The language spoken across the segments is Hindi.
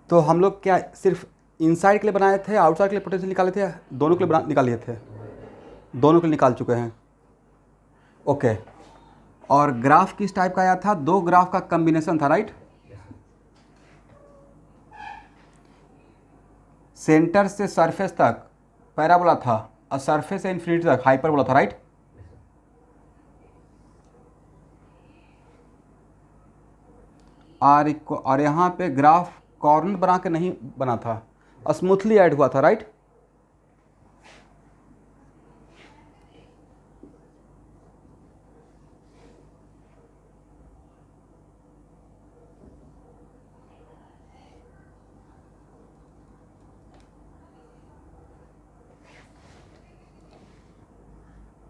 तो हम लोग क्या सिर्फ इनसाइड के लिए बनाए थे, आउटसाइड के लिए पोटेंशियल निकाले थे, दोनों के लिए निकाल लिए थे? दोनों के लिए निकाल चुके हैं। ओके। और ग्राफ किस टाइप का आया था? दो ग्राफ का कॉम्बिनेशन था, राइट? सेंटर से सरफेस तक पैराबोला था और सरफेस से इन्फिनिटी तक हाइपरबोला था, राइट? और यहाँ पे ग्राफ कॉर्नर बना के नहीं बना था, स्मूथली ऐड हुआ था, राइट?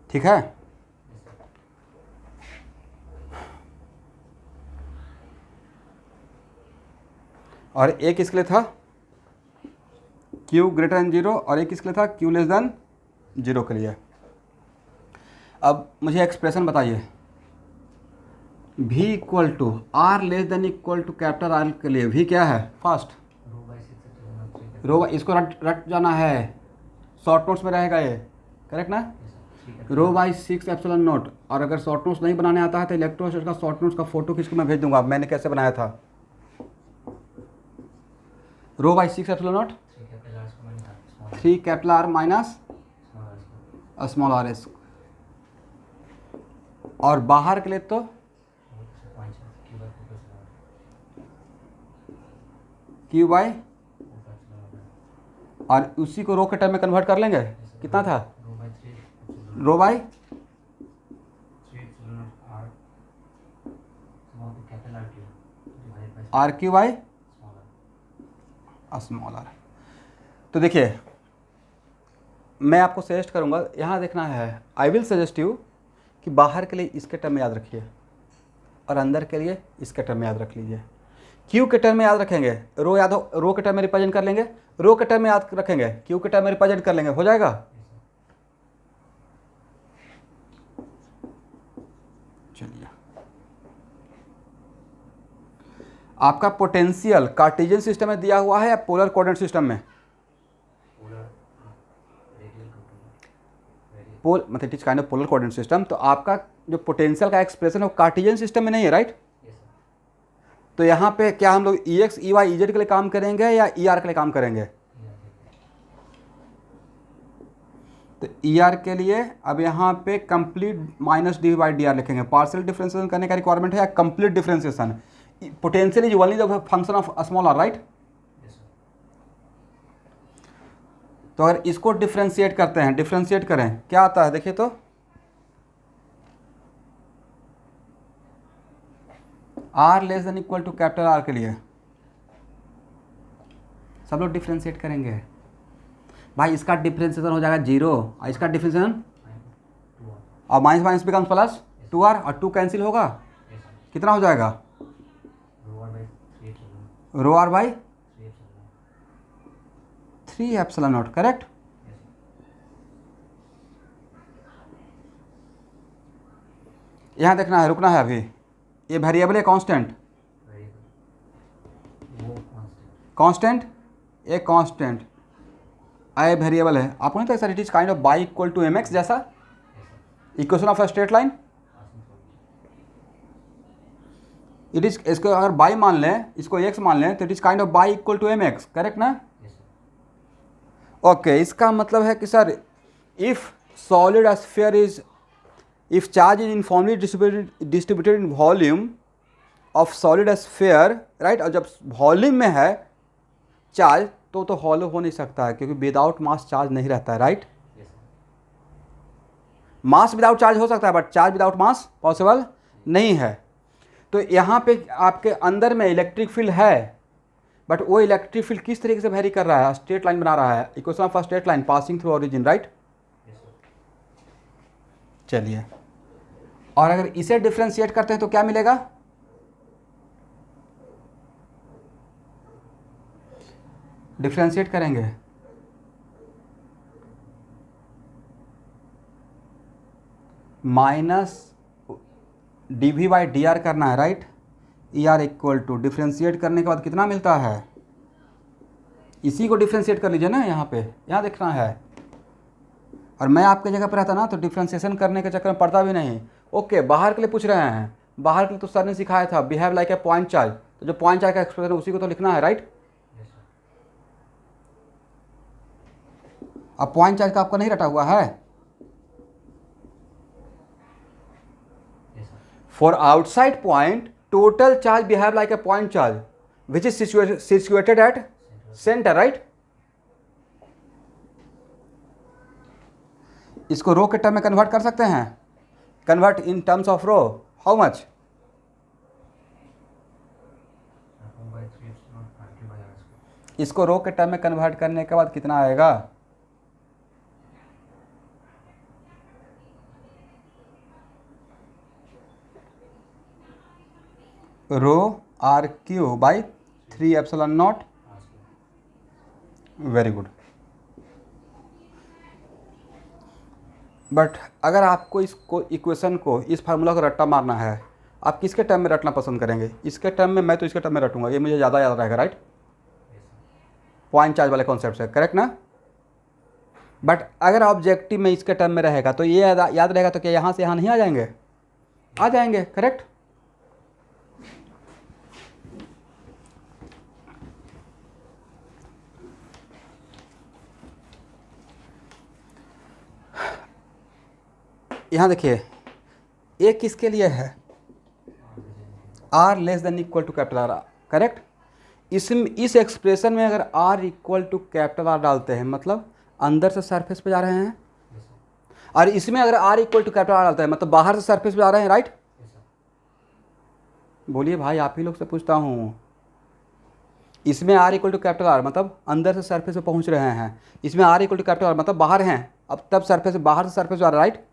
ठीक है। और एक इसके लिए था Q ग्रेटर देन 0 और एक इसके लिए था Q लेस देन 0 के लिए। अब मुझे एक्सप्रेशन बताइए, V equal to R less than equal to capital R के लिए V क्या है? फास्ट रो, इसको रट जाना है, शॉर्ट नोट्स में रहेगा ये, करेक्ट ना? रो बाई 6 एप्सिलॉन नोट। और अगर शॉर्ट नोट्स नहीं बनाने आता है तो इलेक्ट्रोस्टैटिक का शॉर्ट नोट्स का फोटो खींच के मैं भेज दूंगा, मैंने कैसे बनाया था। Rho by 6 epsilon naught 3 capital R minus small r s. और बाहर के लिए तो Q बाई, और उसी को रो के टर्म में कन्वर्ट कर लेंगे। कितना था? Rho by r q by small r. तो देखिए, मैं आपको सजेस्ट करूंगा, यहाँ देखना है, आई विल सजेस्ट यू कि बाहर के लिए इसके टर्म में याद रखिए और अंदर के लिए इसके टर्म में याद रख लीजिए। क्यू के टर्म में याद रखेंगे, रो याद हो, रो के टर्म में रिप्रेजेंट कर लेंगे, रो के टर्म में याद रखेंगे, क्यू के टर्म में रिप्रेजेंट कर लेंगे, हो जाएगा। चलिए, आपका पोटेंशियल कार्टेशियन सिस्टम में दिया हुआ है या पोलर कोऑर्डिनेट सिस्टम में? मतलब it is kind of polar coordinate system. तो आपका जो पोटेंशियल का एक्सप्रेशन है वो कार्टेशियन सिस्टम में नहीं है, राइट? तो यहाँ पे क्या हम लोग EX, EY, EZ के लिए काम करेंगे या ER के लिए काम करेंगे? तो ER के लिए अब यहाँ पे complete minus d by d r लिखेंगे। पार्शियल डिफरेंशिएशन करने का रिक्वायरमेंट है या complete differentiation? Potential is only the function of small are, right? तो अगर इसको डिफरेंशिएट करते हैं, डिफरेंशिएट करें, क्या आता है देखिए तो, R less than equal to capital R के लिए सब लोग डिफरेंशिएट करेंगे। भाई इसका डिफरेंशिएशन हो जाएगा 0 और इसका डिफरेंशिएशन, और minus minus becomes plus 2R और 2 कैंसिल होगा, कितना हो जाएगा? Rho r by 3 epsilon naught, correct? यहाँ देखना है, रुकना है अभी। ये वेरिएबल है कांस्टेंट? कांस्टेंट, एक कांस्टेंट आई वेरिएबल है। आपको नहीं तो sir it is kind of by equal to mx जैसा equation of a straight line. It is, इसको अगर बाई मान लें, इसको x मान लें, तो it is kind of by equal to mx, correct ना? ओके, इसका मतलब है कि sir if solid sphere is, if charge is uniformly distributed in volume of solid sphere, right? और जब वॉल्यूम में है चार्ज तो हॉलो हो नहीं सकता है, क्योंकि विदाउट मास चार्ज नहीं रहता है, राइट? मास विदाउट चार्ज हो सकता है but charge without mass possible नहीं है। तो यहाँ पे आपके अंदर में इलेक्ट्रिक फील्ड है, बट वो इलेक्ट्रिक फील्ड किस तरीके से वेरी कर रहा है? स्ट्रेट लाइन बना रहा है, equation of straight line passing through origin, right? चलिए, और अगर इसे डिफरेंशिएट करते हैं तो क्या मिलेगा? डिफरेंशिएट करेंगे minus dv by d r करना है, right? E r equal to differentiate करने के बाद कितना मिलता है? इसी को डिफ्रेंशिएट कर लीजिए ना, यहाँ पे यहाँ देखना है। और मैं आपके जगह पर रहता ना तो डिफ्रेंशिएशन करने के चक्कर में पड़ता भी नहीं। ओके, बाहर के लिए पूछ रहे हैं, बाहर के लिए तो सर ने सिखाया था behave like a point charge, तो जो पॉइंट चार्ज का एक्सप्रेशन है उसी को तो लिखना है, राइट। अब पॉइंट चार्ज का आपका नहीं रटा हुआ है। For outside point total charge behave like a point charge which is situated at centre, right. इसको रो के टर्म में कन्वर्ट कर सकते हैं। Convert in terms of rho, how much? इसको रो के टर्म में कन्वर्ट करने के बाद कितना आएगा? Rho r q by 3 epsilon naught. Very good. But अगर आपको इसको इक्वेशन को, इस फार्मूला को रट्टा मारना है, आप किसके टर्म में रटना पसंद करेंगे? इसके टर्म में? मैं तो इसके टर्म में रटूंगा, ये मुझे ज़्यादा याद रहेगा, राइट। पॉइंट चार्ज वाले कॉन्सेप्ट से, करेक्ट ना। बट अगर ऑब्जेक्टिव में इसके टर्म में रहेगा तो ये याद रहेगा, तो क्या यहाँ से यहाँ नहीं आ जाएंगे? आ जाएंगे, करेक्ट। यहाँ देखिए, ये किसके लिए है? R less than equal to capital are, correct. इस एक्सप्रेशन में अगर r equal to capital r डालते हैं, मतलब अंदर से सरफेस पे जा रहे हैं, और इसमें अगर r equal to capital r डालते हैं मतलब बाहर से सरफेस पे जा रहे हैं, राइट। बोलिए भाई, आप ही लोग से पूछता हूँ। इसमें r equal to capital r मतलब अंदर से सरफेस पे पहुँच रहे हैं, इसमें r equal to capital r मतलब बाहर हैं, अब तब सरफेस बाहर से सरफेस जा रहा है, राइट।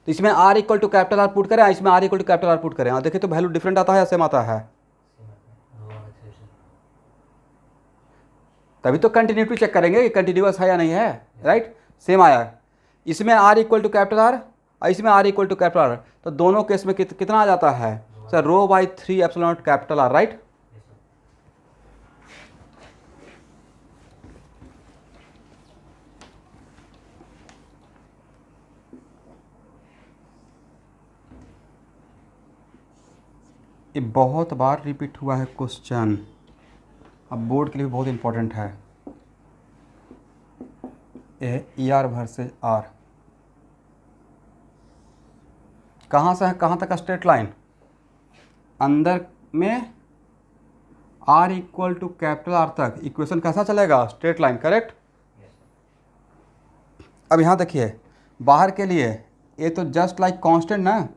तो इसमें r equal to capital are put करें, इसमें r equal to capital are put करें, और देखिए तो वैल्यू डिफरेंट आता है या सेम आता है? तभी तो कंटिन्यूटी चेक करेंगे कि कंटिन्यूअस है या नहीं है, राइट। सेम आया, इसमें r equal to capital are और इसमें r equal to capital r, तो दोनों केस में कितना आ जाता है sir? Rho by 3 epsilon naught capital r, right. ये बहुत बार रिपीट हुआ है क्वेश्चन, अब बोर्ड के लिए बहुत इंपॉर्टेंट है। ई आर वर्सेज आर, कहाँ से है कहाँ तक? स्ट्रेट लाइन, अंदर में r equal to capital are तक इक्वेशन कैसा चलेगा? Straight line, correct. अब यहाँ देखिए, बाहर के लिए ये तो जस्ट लाइक कांस्टेंट ना,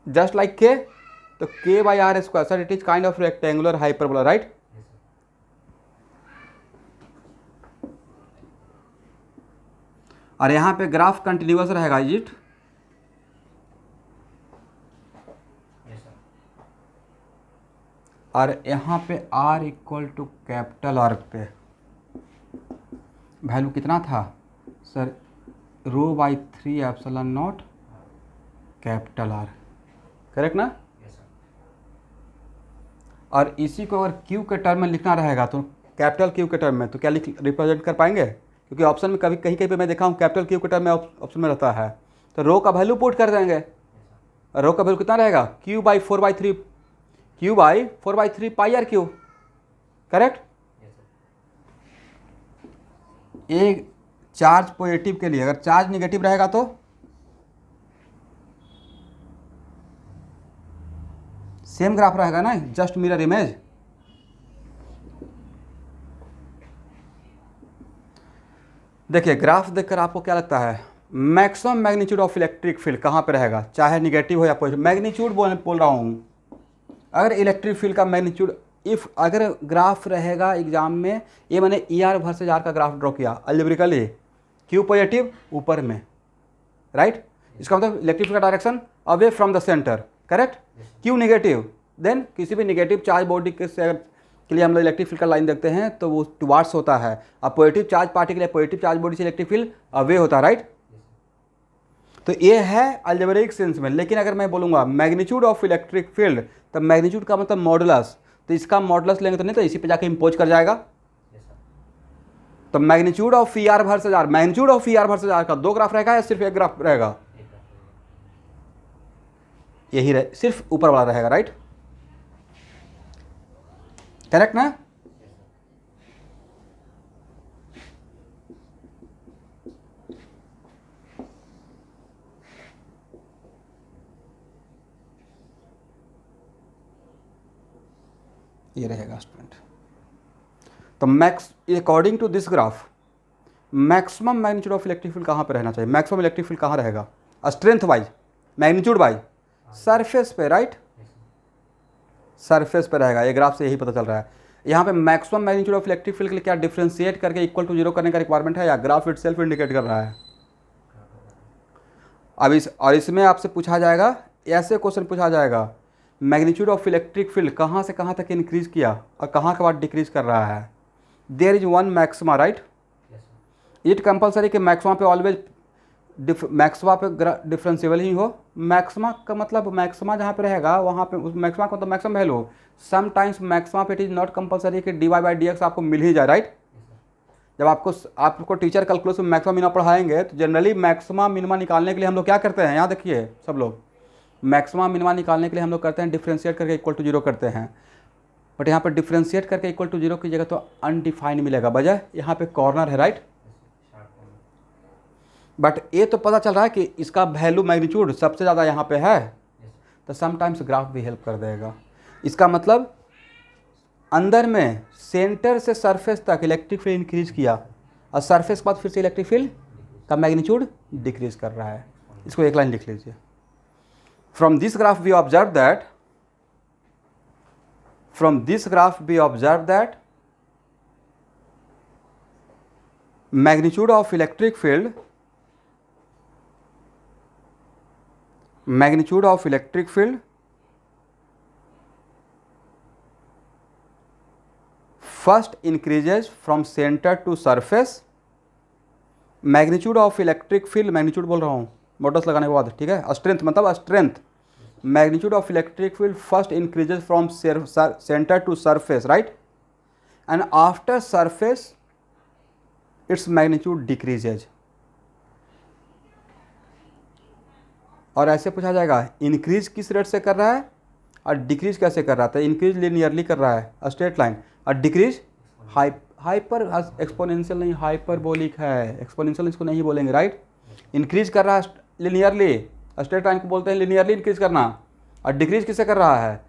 जस्ट लाइक के, तो k by r square, sir it is kind of rectangular hyperbola, right. और यहाँ पे ग्राफ कंटिन्यूअस रहेगा, इज इट? और यहाँ पे r equal to capital r पे वैल्यू कितना था sir? Rho by 3 epsilon naught capital are, correct ना। और इसी को अगर क्यू के टर्म में लिखना रहेगा तो कैपिटल क्यू के टर्म में, तो क्या रिप्रेजेंट कर पाएंगे? क्योंकि ऑप्शन में कभी कहीं कहीं पे मैं देखा हूँ कैपिटल क्यू के टर्म में ऑप्शन में रहता है, तो रो का वैल्यू पुट कर देंगे। रो का वैल्यू कितना रहेगा? Q by 4/3, q by 4/3 pi are cube, correct. एक चार्ज पॉजिटिव के लिए, अगर चार्ज निगेटिव रहेगा तो सेम ग्राफ रहेगा ना, जस्ट मिरर इमेज। देखिए ग्राफ देखकर आपको क्या लगता है? Maximum magnitude of electric field कहाँ पे रहेगा, चाहे निगेटिव हो या पॉजिटिव? मैग्नीट्यूड बोल रहा हूँ। अगर इलेक्ट्रिक फील्ड का मैग्नीट्यूड, इफ अगर ग्राफ रहेगा एग्जाम में, ये मैंने ई आर वर्सेज आर का ग्राफ ड्रॉ किया अलजेब्रिकली, क्यू पॉजिटिव ऊपर में, राइट। इसका मतलब इलेक्ट्रिक फील्ड का direction away from the centre, correct. Q negative, then किसी भी निगेटिव चार्ज बॉडी के लिए हम लोग इलेक्ट्रिक फील्ड का लाइन देखते हैं तो वो टुवार्ड्स होता है। अब पॉजिटिव चार्ज पार्टी के लिए पॉजिटिव चार्ज बॉडी से इलेक्ट्रिक फील्ड अवे होता है, राइट। तो ये है अलजेब्रिक सेंस में। लेकिन अगर मैं बोलूँगा मैग्नीट्यूड ऑफ इलेक्ट्रिक फील्ड, तब मैग्नीट्यूड का मतलब मॉडुलस, तो इसका मॉडुलस लेंगे तो नहीं, तो इसी पे जाके इम्पोज कर जाएगा। तो magnitude of E R versus R, magnitude of E R versus R का 2 ग्राफ रहेगा या सिर्फ एक ग्राफ रहेगा? यही रहे, सिर्फ ऊपर वाला रहेगा, राइट? करेक्ट ना? ये रहेगा स्टूडेंट। तो max according to this graph maximum magnitude of electric field कहाँ पे रहना चाहिए? मैक्सिमम इलेक्ट्रिक फील्ड कहाँ रहेगा? Strength wise, magnitude wise, surface पे, राइट? सरफेस पे रहेगा। ये ग्राफ से यही पता चल रहा है। यहाँ पे maximum magnitude of electric field के लिए क्या डिफरेंशिएट करके इक्वल टू 0 करने का रिक्वायरमेंट है, या ग्राफ इट सेल्फ इंडिकेट कर रहा है? अब इसमें आपसे पूछा जाएगा, ऐसे क्वेश्चन पूछा जाएगा, मैग्नीट्यूड ऑफ इलेक्ट्रिक फील्ड कहाँ से कहाँ तक इंक्रीज किया और कहाँ के बाद डिक्रीज कर रहा है? There is one maxima, right? It compulsory कि मैक्सिमा पे ऑलवेज मैक्सिमा पे डिफरेंशिएबल ही हो। मैक्सिमा का मतलब मैक्सिमा जहाँ पे रहेगा वहाँ पे, उस मैक्सिमा का मतलब मैक्सिमम वैल्यू। समटाइम्स मैक्सिमा पे इट इज नॉट कंपलसरी कि dy बाई डी एक्स आपको मिल ही जाए, राइट? जब आपको टीचर कैलकुलस में मैक्सिमा मिनिमा पढ़ाएंगे तो जनरली मैक्सिमा मिनिमा निकालने के लिए हम लोग क्या करते हैं, यहाँ देखिए सब लोग, मैक्सिमा मिनिमा निकालने के लिए हम लोग करते हैं डिफरेंशिएट करके इक्वल टू 0 करते हैं। बट यहाँ पर डिफरेंशिएट करके इक्वल टू 0 की जगह तो अनडिफाइंड मिलेगा, बजाय यहाँ पे कॉर्नर है, राइट? बट ये तो पता चल रहा है कि इसका वैल्यू मैग्नीट्यूड सबसे ज़्यादा यहाँ पे है, तो समटाइम्स ग्राफ भी हेल्प कर देगा। इसका मतलब अंदर में सेंटर से सरफेस तक इलेक्ट्रिक फील्ड इंक्रीज किया और सरफेस के बाद फिर से इलेक्ट्रिक फील्ड का मैग्नीट्यूड डिक्रीज कर रहा है। इसको एक लाइन लिख लीजिए। From this graph we observe that magnitude of electric field first increases from center to surface। Magnitude of electric field, magnitude बोल रहा हूँ मॉडल्स लगाने के बाद, ठीक है? स्ट्रेंथ मतलब strength, magnitude of electric field first increases from centre to surface, right? And after surface it's magnitude decreases. और ऐसे पूछा जाएगा इंक्रीज किस रेट से कर रहा है और डिक्रीज कैसे कर रहा था? इंक्रीज लिनियरली कर रहा है, स्ट्रेट लाइन, और डिक्रीज हाइपर एक्सपोनेंशियल नहीं, हाइपरबोलिक है। एक्सपोनेंशियल इसको नहीं बोलेंगे, राइट? इंक्रीज कर रहा है लिनियरली, स्ट्रेट लाइन को बोलते हैं लिनियरली इंक्रीज करना, और डिक्रीज किससे कर रहा है?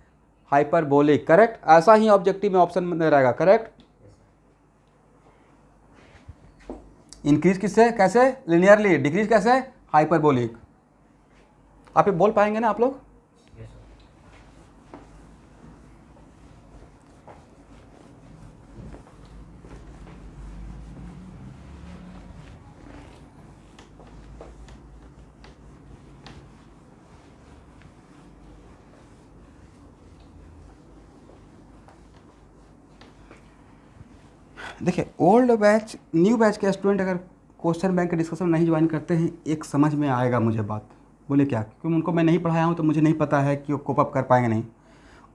Hyperbolic, correct? ऐसा ही ऑब्जेक्टिव में ऑप्शन में रहेगा, करेक्ट? इंक्रीज किससे, कैसे? लिनियरली। डिक्रीज कैसे? हाइपरबोलिक। आप ये बोल पाएंगे ना आप लोग? देखिए, ओल्ड बैच न्यू बैच के स्टूडेंट अगर क्वेश्चन बैंक के डिस्कशन नहीं ज्वाइन करते हैं, एक समझ में आएगा मुझे बात। बोले क्या? क्योंकि उनको मैं नहीं पढ़ाया हूँ तो मुझे नहीं पता है कि वो कोप अप कर पाएंगे नहीं।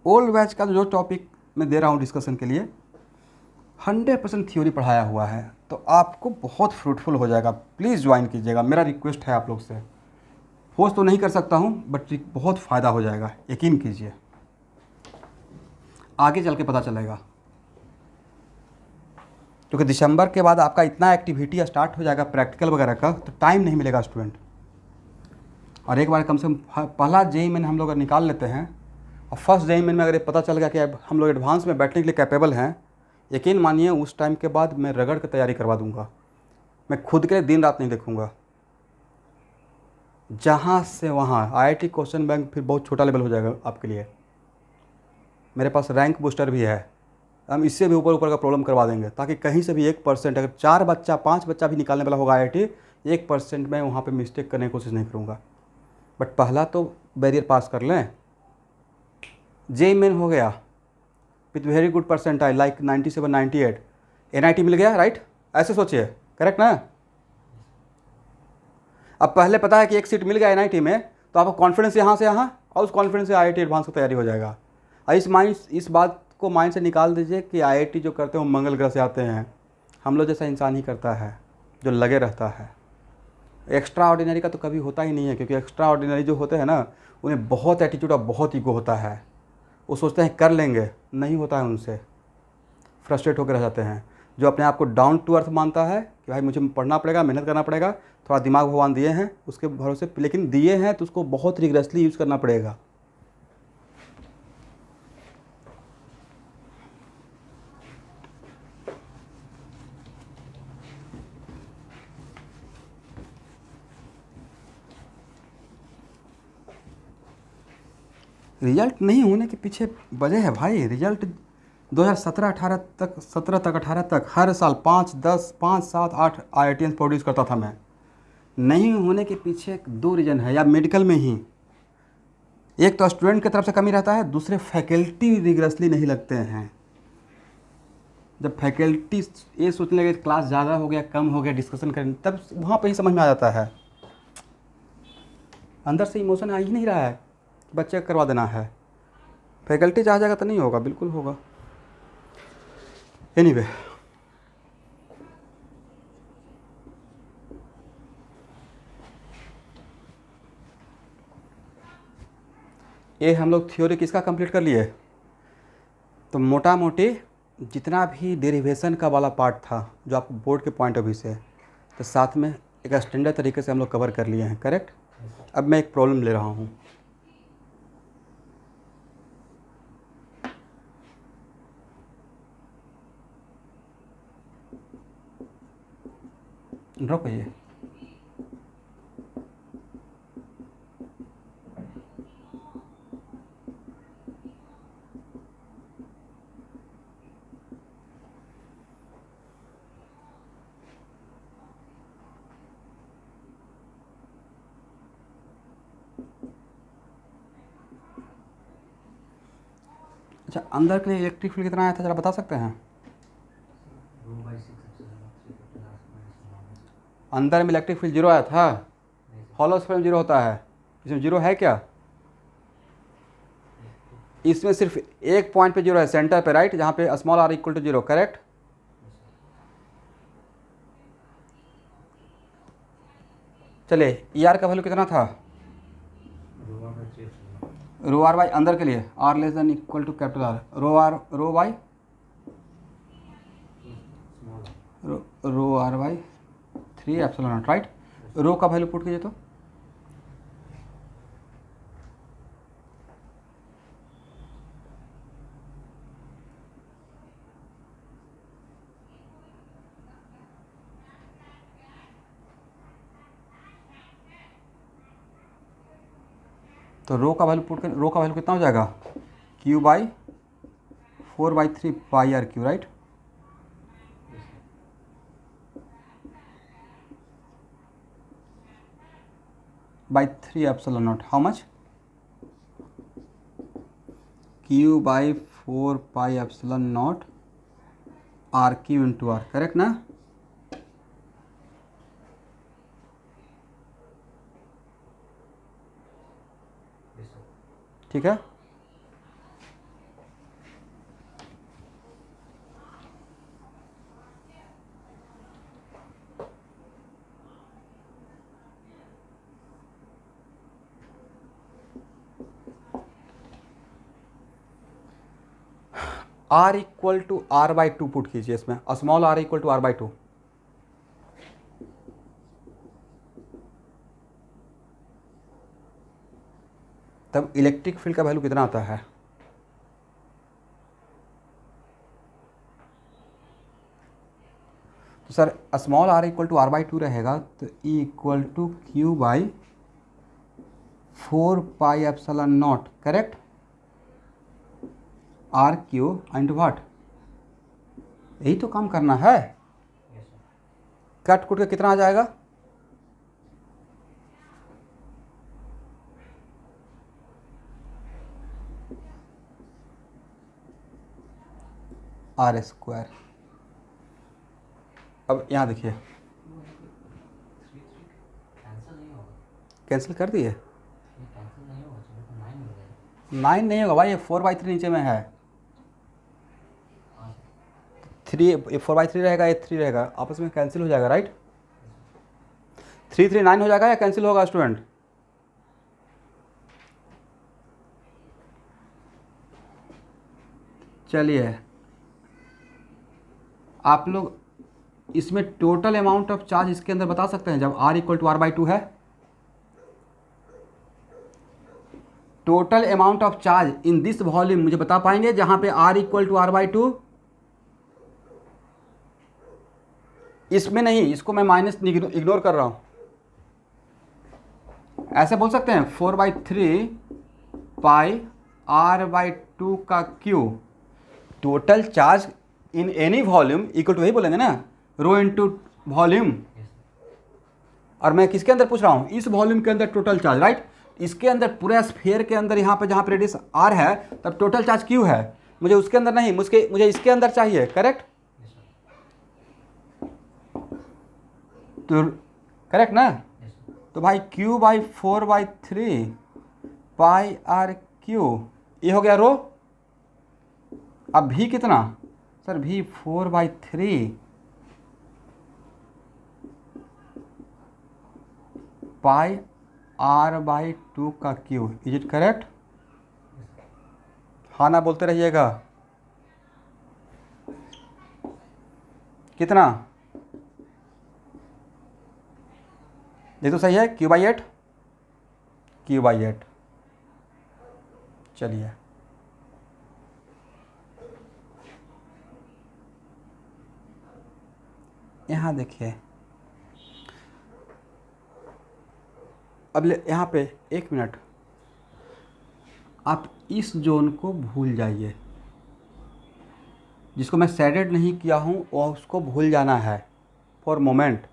ओल्ड बैच का जो टॉपिक मैं दे रहा हूँ डिस्कशन के लिए 100% थ्योरी पढ़ाया हुआ है, तो आपको बहुत फ्रूटफुल हो जाएगा। प्लीज़ ज्वाइन कीजिएगा, मेरा रिक्वेस्ट है आप लोग से। फोर्स तो नहीं कर सकता हूँ बट बहुत फ़ायदा हो जाएगा, यकीन कीजिए, आगे चल के पता चलेगा। क्योंकि दिसंबर के बाद आपका इतना एक्टिविटी स्टार्ट हो जाएगा प्रैक्टिकल वगैरह का, तो टाइम नहीं मिलेगा स्टूडेंट। और एक बार कम से कम पहला जेईई मेन हम लोग निकाल लेते हैं, और फर्स्ट जेईई मेन में अगर पता चल गया कि अब हम लोग एडवांस में बैठने के लिए कैपेबल हैं, यकीन मानिए उस टाइम के बाद मैं रगड़ के तैयारी करवा दूंगा। मैं खुद के लिए दिन रात नहीं देखूंगा। जहाँ से वहाँ आईआईटी क्वेश्चन बैंक फिर बहुत छोटा लेवल हो जाएगा आपके लिए। मेरे पास रैंक बूस्टर भी है, हम इससे भी ऊपर का प्रॉब्लम करवा देंगे, ताकि कहीं से भी 1% अगर 4 बच्चा 5 बच्चा भी निकालने वाला होगा आईआईटी, 1% में वहाँ पे मिस्टेक करने की कोशिश नहीं करूँगा। बट पहला तो बैरियर पास कर लें। जेईई मेन हो गया with very good percentile like 97 98, NIT मिल गया, राइट? ऐसे सोचिए, करेक्ट ना? अब पहले पता है कि एक सीट मिल गया एनआईटी में, तो आपको कॉन्फिडेंस यहाँ से यहाँ और उस कॉन्फिडेंस से आईआईटी एडवांस की तैयारी हो जाएगा। और इस बात को माइंड से निकाल दीजिए कि आईआईटी जो करते हैं वो मंगल ग्रह से आते हैं। हम लोग जैसा इंसान ही करता है जो लगे रहता है। एक्स्ट्रा ऑर्डिनरी का तो कभी होता ही नहीं है, क्योंकि एक्स्ट्रा ऑर्डिनरी जो होते हैं ना, उन्हें बहुत एटीट्यूड और बहुत ईगो होता है। वो सोचते हैं कर लेंगे, नहीं होता है उनसे, फ्रस्ट्रेट होकर रह जाते हैं। जो अपने आप को डाउन टू अर्थ मानता है कि भाई मुझे पढ़ना पड़ेगा, मेहनत करना पड़ेगा, थोड़ा दिमाग भगवान दिए हैं उसके भरोसे, लेकिन दिए हैं तो उसको बहुत रिग्रेसली यूज़ करना पड़ेगा। रिजल्ट नहीं होने के पीछे वजह है भाई। रिजल्ट 2017-18 तक, 17 तक, 18 तक हर साल 5, 10, 5, 7, 8 IITians प्रोड्यूस करता था मैं। नहीं होने के पीछे 2 रीज़न है, या मेडिकल में ही एक तो स्टूडेंट की तरफ से कमी रहता है, दूसरे फैकल्टी रिगरसली नहीं लगते हैं। जब फैकल्टी ये सोचने लगे क्लास ज़्यादा हो गया, कम हो गया, डिस्कशन करें, तब वहाँ पे ही समझ में आ जाता है। अंदर से इमोशन आ ही नहीं रहा है, बच्चे का करवा देना है। फैकल्टी चाह जाएगा तो नहीं होगा, बिल्कुल होगा। एनीवे, ये हम लोग थ्योरी किसका कंप्लीट कर लिए। तो मोटा मोटी जितना भी डेरिवेशन का वाला पार्ट था जो आपको बोर्ड के पॉइंट ऑफ व्यू से, तो साथ में एक स्टैंडर्ड तरीके से हम लोग कवर कर लिए हैं, करेक्ट। अब मैं एक प्रॉब्लम ले रहा हूँ। ड्रॉ करिए। अच्छा, अंदर के लिए इलेक्ट्रिक फील्ड कितना आया था, ज़रा बता सकते हैं। अंदर में इलेक्ट्रिक फील्ड 0 आया था। हॉलो स्फीयर में 0 होता है, इसमें 0 है क्या। इसमें सिर्फ एक पॉइंट पे 0 है, सेंटर पे, राइट, जहाँ पे small r equal to 0, correct. चलिए ई आर का वैल्यू कितना था, रो आर बाई अंदर के लिए r less than equal to capital R, rho by rho r by 3 epsilon naught, right. Rho का वैल्यू पुट कीजिए तो रो का वैल्यू पुट कर, रो का वैल्यू कितना हो जाएगा, Q/4/3 pi are Q, right. by 3 epsilon naught, how much, Q/4 pi epsilon naught r q into r, correct ना। ठीक है। r equal to r/2 put कीजिए इसमें, small r equal to r/2। तब इलेक्ट्रिक फील्ड का वैल्यू कितना आता है, तो sir small r equal to r/2 रहेगा, तो E equal to Q/4 pi epsilon naught, correct, r q into what. यही तो काम करना है। कट कुट के कितना आ जाएगा, r²। अब यहाँ देखिए, कैंसिल कर दिए, 9 नहीं होगा भाई, ये 4/3 नीचे में है। 3 4/3 रहेगा, ये 3 रहेगा, आपस में कैंसिल हो जाएगा, राइट। 3 3 9 हो जाएगा या कैंसिल होगा स्टूडेंट? चलिए आप लोग इसमें टोटल अमाउंट ऑफ चार्ज इसके अंदर बता सकते हैं जब r = r/2 है। Total amount of charge in this volume मुझे बता पाएंगे जहां पे r = r/2? इसमें नहीं, इसको मैं माइनस इग्नोर कर रहा हूं। ऐसे बोल सकते हैं 4/3 पाई r/2 का Q total charge in any volume equal to, वही बोलेंगे ना, रो इनटू वॉल्यूम। और मैं किसके अंदर पूछ रहा हूँ? इस वॉल्यूम के अंदर टोटल चार्ज, राइट। इसके अंदर पूरे स्फीयर के अंदर यहाँ पे जहाँ पे रेडियस r है तब टोटल चार्ज q है। मुझे उसके अंदर नहीं, मुझे इसके अंदर चाहिए, करेक्ट? तो करेक्ट ना? तो भाई q/4/3 पाई r/q ये हो गया रो। अब v कितना सर? v 4/3 पाई r/2 का q। Is it correct? हाँ ना बोलते रहिएगा। कितना? ये तो सही है, q/8। q/8। चलिए यहाँ देखिए, अब यहाँ पे 1 मिनट, आप इस जोन को भूल जाइए, जिसको मैं शेडेड नहीं किया हूँ और उसको भूल जाना है फॉर मोमेंट।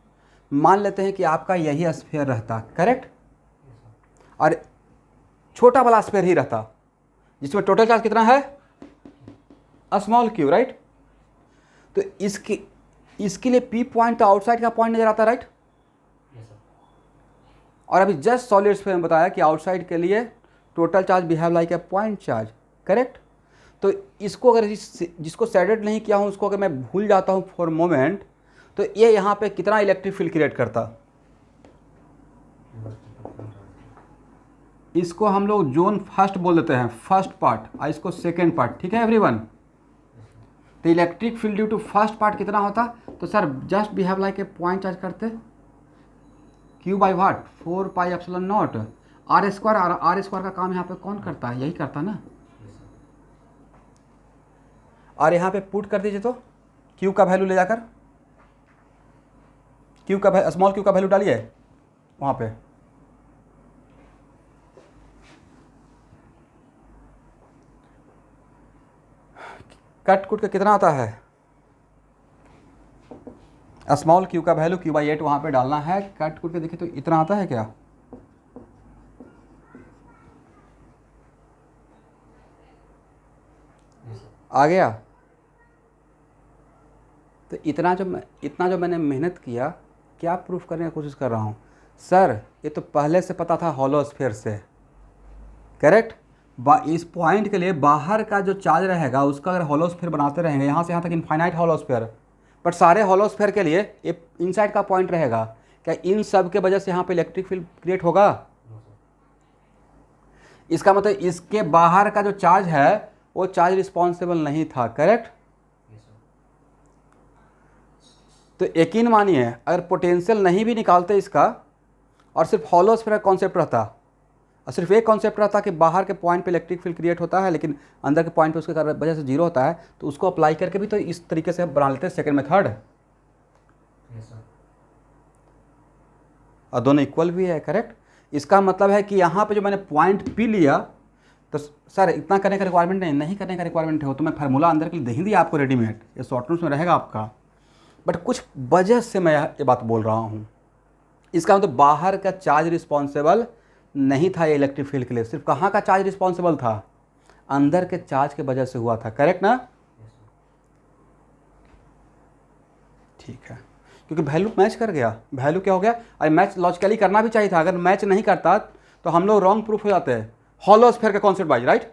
मान लेते हैं कि आपका यही स्फीयर रहता, करेक्ट, और छोटा वाला स्फीयर ही रहता जिसमें टोटल चार्ज कितना है? Small q, right. तो इसके लिए P पॉइंट तो आउटसाइड का पॉइंट नजर आता है, राइट। और अभी जस्ट सॉलिड स्फीयर में बताया कि आउटसाइड के लिए total charge behave like a point charge, correct. तो इसको अगर जिसको शेडेड नहीं किया हूँ उसको अगर मैं भूल जाता हूँ फॉर मोमेंट, तो ये यहाँ पे कितना इलेक्ट्रिक फील्ड क्रिएट करता? इसको हम लोग जोन फर्स्ट बोल देते हैं, फर्स्ट पार्ट, और इसको सेकेंड पार्ट, ठीक है एवरीवन। तो electric field due to first part कितना होता? तो sir just behave like a point charge करते, q/what 4πε0 r²। और r² का काम यहाँ पे कौन करता है? यही करता ना। और यहाँ पे पुट कर दीजिए, तो q का वैल्यू ले जाकर स्मॉल q का वैल्यू डालिए वहाँ पे। कट कुट के कितना आता है? स्मॉल q का वैल्यू q/8 वहाँ पे डालना है। कट कुट के देखिए तो इतना आता है क्या? आ गया? तो इतना जो मैंने मेहनत किया, क्या प्रूफ करने की कोशिश कर रहा हूँ? सर ये तो पहले से पता था हॉलो स्फीयर से, करेक्ट। इस पॉइंट के लिए बाहर का जो चार्ज रहेगा उसका अगर हॉलो स्फीयर बनाते रहेंगे यहाँ से यहाँ तक इनफाइनाइट हॉलो स्फीयर, बट सारे हॉलो स्फीयर के लिए ये इनसाइड का पॉइंट रहेगा, क्या इन सब के वजह से यहाँ पे इलेक्ट्रिक फील्ड क्रिएट होगा? इसका मतलब इसके बाहर का जो चार्ज है वो चार्ज रिस्पॉन्सिबल नहीं था, करेक्ट। तो यकीन मानिए अगर पोटेंशियल नहीं भी निकालते इसका और सिर्फ हॉलो स्फीयर का कॉन्सेप्ट रहता और सिर्फ एक कॉन्सेप्ट रहता कि बाहर के पॉइंट पे इलेक्ट्रिक फील्ड क्रिएट होता है लेकिन अंदर के पॉइंट पे उसके वजह से जीरो होता है, तो उसको अप्लाई करके भी तो इस तरीके से बना लेते हैं सेकेंड मेथड। और दोनों इक्वल भी है, करेक्ट। इसका मतलब है कि यहाँ पे जो मैंने पॉइंट पी लिया, तो सर इतना करने का रिक्वायरमेंट नहीं करने का रिक्वायरमेंट है, तो मैं फार्मूला अंदर के लिए दे ही दिया आपको रेडीमेड, ये शॉर्ट नोट्स में रहेगा आपका। बट कुछ वजह से मैं ये बात बोल रहा हूँ। इसका मतलब बाहर का चार्ज रिस्पॉन्सिबल नहीं था ये इलेक्ट्रिक फील्ड के लिए, सिर्फ कहाँ का चार्ज रिस्पॉन्सिबल था? अंदर के चार्ज के वजह से हुआ था, करेक्ट ना? ठीक है, क्योंकि वैल्यू मैच कर गया। वैल्यू क्या हो गया? अरे मैच लॉजिकली करना भी चाहिए था, अगर मैच नहीं करता तो हम लोग रॉन्ग प्रूफ हो जाते हैं हॉलो स्फीयर का concept wise, right.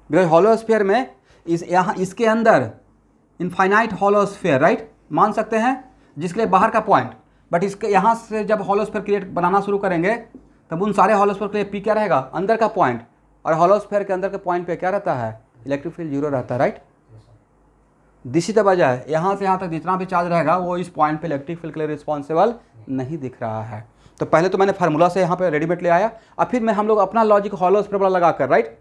Because hollow sphere में यहाँ इसके अंदर इनफाइनाइट हॉलोस्फेयर, राइट, मान सकते हैं, जिसके लिए बाहर का पॉइंट, बट इसके यहाँ से जब हॉलोस्फेयर क्रिएट बनाना शुरू करेंगे तब उन सारे हॉलोस्फेयर के लिए पी क्या रहेगा, अंदर का पॉइंट, और हॉलोस्फेयर के अंदर के पॉइंट पे क्या रहता है, इलेक्ट्रिक फील्ड जीरो रहता है, राइट। दिशी द बजाय यहाँ से यहाँ तक जितना भी चार्ज रहेगा वो इस पॉइंट पे इलेक्ट्रिक फील्ड के लिए रिस्पॉन्सिबल नहीं दिख रहा है। तो पहले तो मैंने फार्मूला से यहाँ पे रेडीमेड ले आया, और फिर मैं हम लोग अपना लॉजिक हॉलोस्फेयर वाला लगा कर, राइट,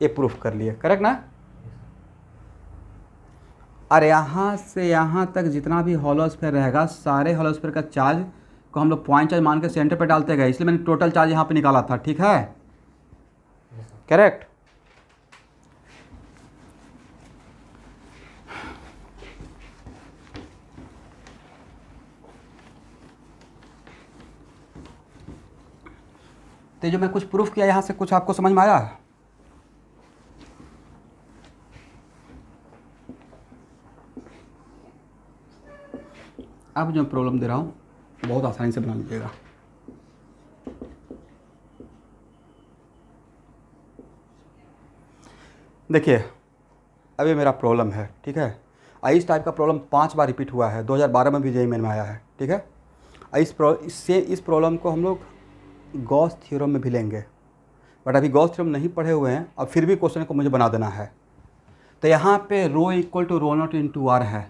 ये प्रूफ कर लिए, करेक्ट ना। और यहाँ से यहाँ तक जितना भी हॉलोस्फेयर रहेगा सारे हॉलोस्फेयर का चार्ज को हम लोग पॉइंट चार्ज मान के सेंटर पे डालते गए, इसलिए मैंने टोटल चार्ज यहाँ पे निकाला था, ठीक है, करेक्ट। तो जो मैं कुछ प्रूफ किया यहाँ से कुछ आपको समझ में आया। अब जो प्रॉब्लम दे रहा हूँ बहुत आसानी से बना लीजिएगा। देखिए अब ये मेरा प्रॉब्लम है, ठीक है, इस टाइप का प्रॉब्लम 5 बार रिपीट हुआ है, 2012 में भी जेईई मेन में आया है, ठीक है। इस प्रॉब्लम को हम लोग गॉस थ्योरम में भी लेंगे, बट अभी गॉस थ्योरम नहीं पढ़े हुए हैं, अब फिर भी क्वेश्चन को मुझे बना देना है। तो यहाँ पे rho equal to rho naught into r है,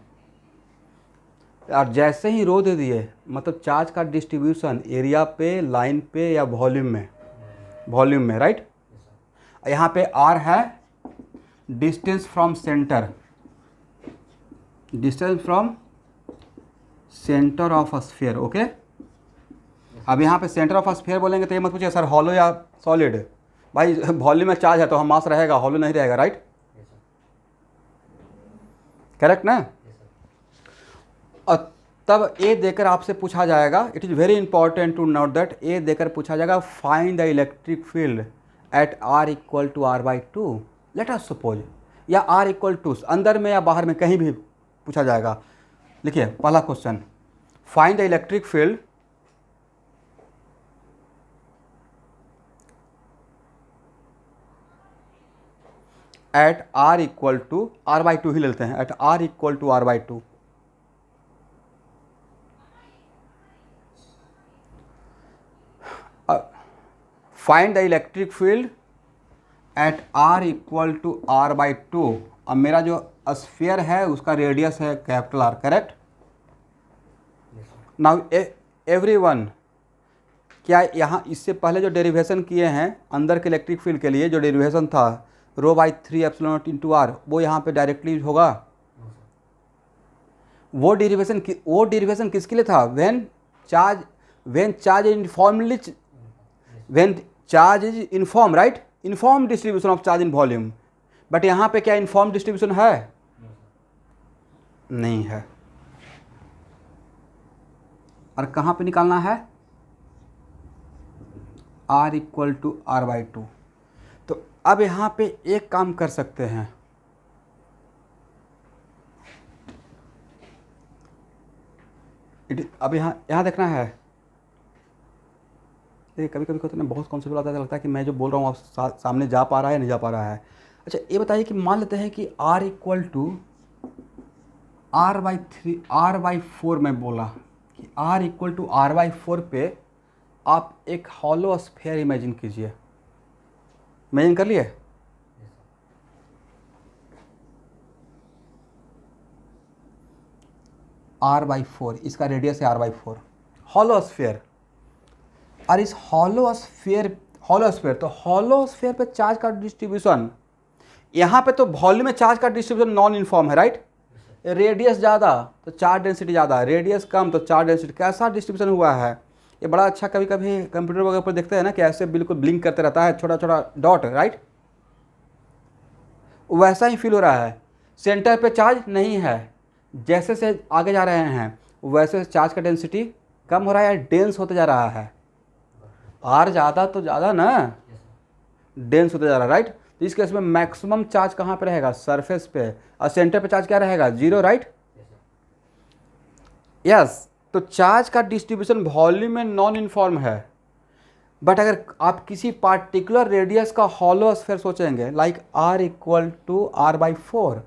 और जैसे ही रो दे दिए मतलब चार्ज का डिस्ट्रीब्यूशन एरिया पे, लाइन पे या वॉल्यूम में, राइट। यहाँ पे आर है distance from centre, distance from centre of sphere, okay. अब यहाँ पे सेंटर ऑफ स्फीयर बोलेंगे तो ये मत पूछिए सर हॉलो या सॉलिड, भाई वॉल्यूम में चार्ज है तो हम मास रहेगा, हॉलो नहीं रहेगा, राइट, करेक्ट ना। और तब ए देकर आपसे पूछा जाएगा, it is very important to note that, a देकर पूछा जाएगा find the electric field at are equal to are by two, let us suppose, या आर इक्वल टू अंदर में या बाहर में कहीं भी पूछा जाएगा। लिखिए पहला question, find the electric field at are equal to are by two ही लेते हैं, at are equal to are by two. Find the electric field at are equal to are by two. अब मेरा जो स्फीयर है उसका रेडियस है capital are, correct. Now everyone, क्या यहाँ इससे पहले जो डेरिवेशन किए हैं अंदर के इलेक्ट्रिक फील्ड के लिए, जो डेरिवेशन था rho by 3 epsilon naught into r, वो यहाँ पे डायरेक्टली होगा। वो डेरिवेशन किसके लिए था, when charge is inform, right, inform distribution of charge in volume. But यहाँ पे क्या इनफॉर्म डिस्ट्रीब्यूशन है, नहीं है। और कहाँ पे निकालना है, R equal to are by two. तो अब यहाँ पे एक काम कर सकते हैं, अब यहाँ देखना है, देखिए कभी कभी होता है बहुत कॉन्सेप्ट आता है, लगता है कि मैं जो बोल रहा हूँ आप सामने जा पा रहा है या नहीं जा पा रहा है। अच्छा ये बताइए कि मान लेते हैं कि r equal to are by four में बोला कि r equal to are by four पे आप एक हॉलो स्फीयर इमेजिन कीजिए, इमेजिन कर लिए। r बाई फोर, इसका रेडियस है r by four, hollow sphere. और इस हॉलो स्फीयर तो हॉलो स्फीयर पे चार्ज का डिस्ट्रीब्यूशन, यहाँ पे तो वॉल्यूम में चार्ज का डिस्ट्रीब्यूशन नॉन यूनिफॉर्म है, राइट। रेडियस ज़्यादा तो चार्ज डेंसिटी ज़्यादा, रेडियस कम तो चार्ज डेंसिटी, कैसा डिस्ट्रीब्यूशन हुआ है ये बड़ा अच्छा। कभी कभी कंप्यूटर वगैरह पर देखते हैं ना कि ऐसे बिल्कुल ब्लिंक करते रहता है, छोटा छोटा डॉट, राइट, वैसा ही फील हो रहा है। सेंटर पे चार्ज नहीं है, जैसे से आगे जा रहे हैं वैसे चार्ज का डेंसिटी कम हो रहा है, डेंस होते जा रहा है। आर ज़्यादा तो ज़्यादा ना, डेंस होते जा रहा है, राइट। तो इस केस में मैक्सिमम चार्ज कहाँ पे रहेगा, सरफेस पे, और सेंटर पे चार्ज क्या रहेगा, जीरो, राइट। यस, तो चार्ज का डिस्ट्रीब्यूशन वॉल्यूम में नॉन यूनिफॉर्म है। बट अगर आप किसी पार्टिकुलर रेडियस का हॉलो स्फीयर सोचेंगे, like R equal to are by four,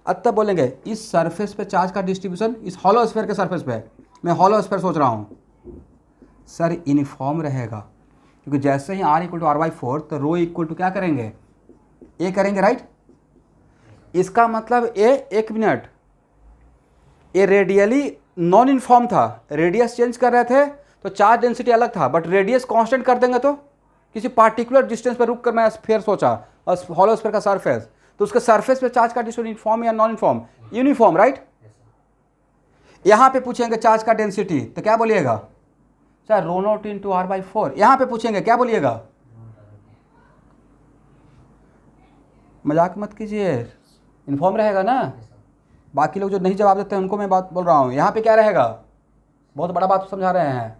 अब तब बोलेंगे इस सरफेस पे चार्ज का डिस्ट्रीब्यूशन, इस हॉलो स्फीयर के सरफेस पे, मैं हॉलो स्फीयर सोच रहा हूँ सर, यूनिफॉर्म रहेगा, क्योंकि जैसे ही r इक्वल टू r/4 तो रो इक्वल टू क्या करेंगे, ए करेंगे, राइट। इसका मतलब ए, एक मिनट, ये रेडियली नॉन यूनिफॉर्म था, रेडियस चेंज कर रहे थे तो चार्ज डेंसिटी अलग था, बट रेडियस कांस्टेंट कर देंगे तो किसी पार्टिकुलर डिस्टेंस पर रुक कर मैं स्फीयर सोचा और हॉलो स्फीयर का सरफेस, तो उसके सरफेस पे चार्ज का डिस्ट्रीब्यूशन यूनिफॉर्म या नॉन यूनिफॉर्म, यूनिफॉर्म, राइट। यहाँ पे पूछेंगे चार्ज का डेंसिटी तो क्या बोलिएगा सर, रो नॉट इंटू r/4। यहाँ पे पूछेंगे क्या बोलिएगा, मजाक मत कीजिए, यूनिफॉर्म रहेगा ना। बाकी लोग जो नहीं जवाब देते हैं उनको मैं बात बोल रहा हूँ, यहाँ पे क्या रहेगा, बहुत बड़ा बात समझा रहे हैं,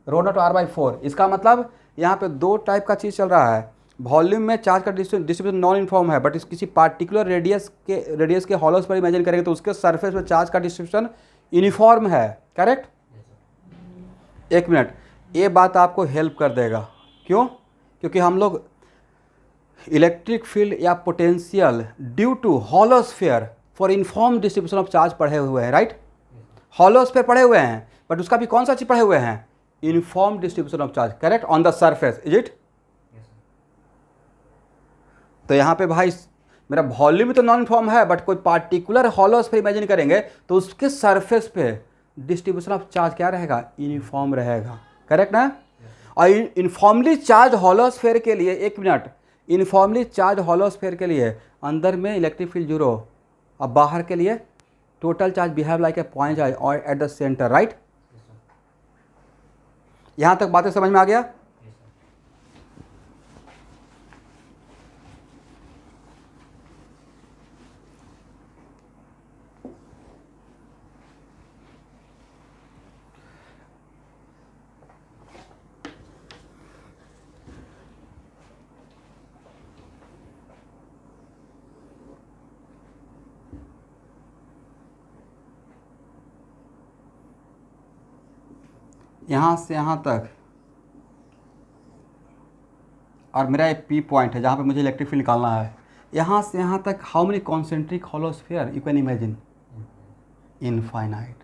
रो नॉट r/4। इसका मतलब यहाँ पे दो टाइप का चीज़ चल रहा है, वॉल्यूम में चार्ज का डिस्ट्रीब्यूशन नॉन यूनिफॉर्म है, बट इस किसी पार्टिकुलर रेडियस के हॉलोस पर इमेजिन करेंगे तो उसके सरफेस पर चार्ज का डिस्ट्रीब्यूशन यूनिफॉर्म है, करेक्ट। एक मिनट, ये बात आपको हेल्प कर देगा, क्यों, क्योंकि हम लोग इलेक्ट्रिक फील्ड या potential due to hollow sphere for uniform distribution of charge पढ़े हुए हैं, राइट। हॉलो स्फीयर पढ़े हुए हैं, बट उसका भी कौन सा चीज पढ़े हुए हैं, uniform distribution of charge, correct, on the surface, is it. तो यहाँ पे भाई मेरा वॉल्यूम तो नॉन यूनिफॉर्म है, बट कोई पार्टिकुलर हॉलो स्फीयर इमेजिन करेंगे तो उसके सरफेस पे डिस्ट्रीब्यूशन ऑफ चार्ज क्या रहेगा, यूनिफॉर्म रहेगा, करेक्ट ना। और यूनिफॉर्मली चार्ज हॉलो स्फीयर के लिए, एक minute, uniformly charge hollow sphere के लिए अंदर में इलेक्ट्रिक फील्ड जीरो और बाहर के लिए total charge behave like a point charge और एट द सेंटर, राइट। यहां तक बातें समझ में आ गया। यहाँ से यहाँ तक, और मेरा एक पी पॉइंट है जहाँ पे मुझे इलेक्ट्रिक फील्ड निकालना है, यहाँ से यहाँ तक how many concentric hollow sphere you can imagine, infinite.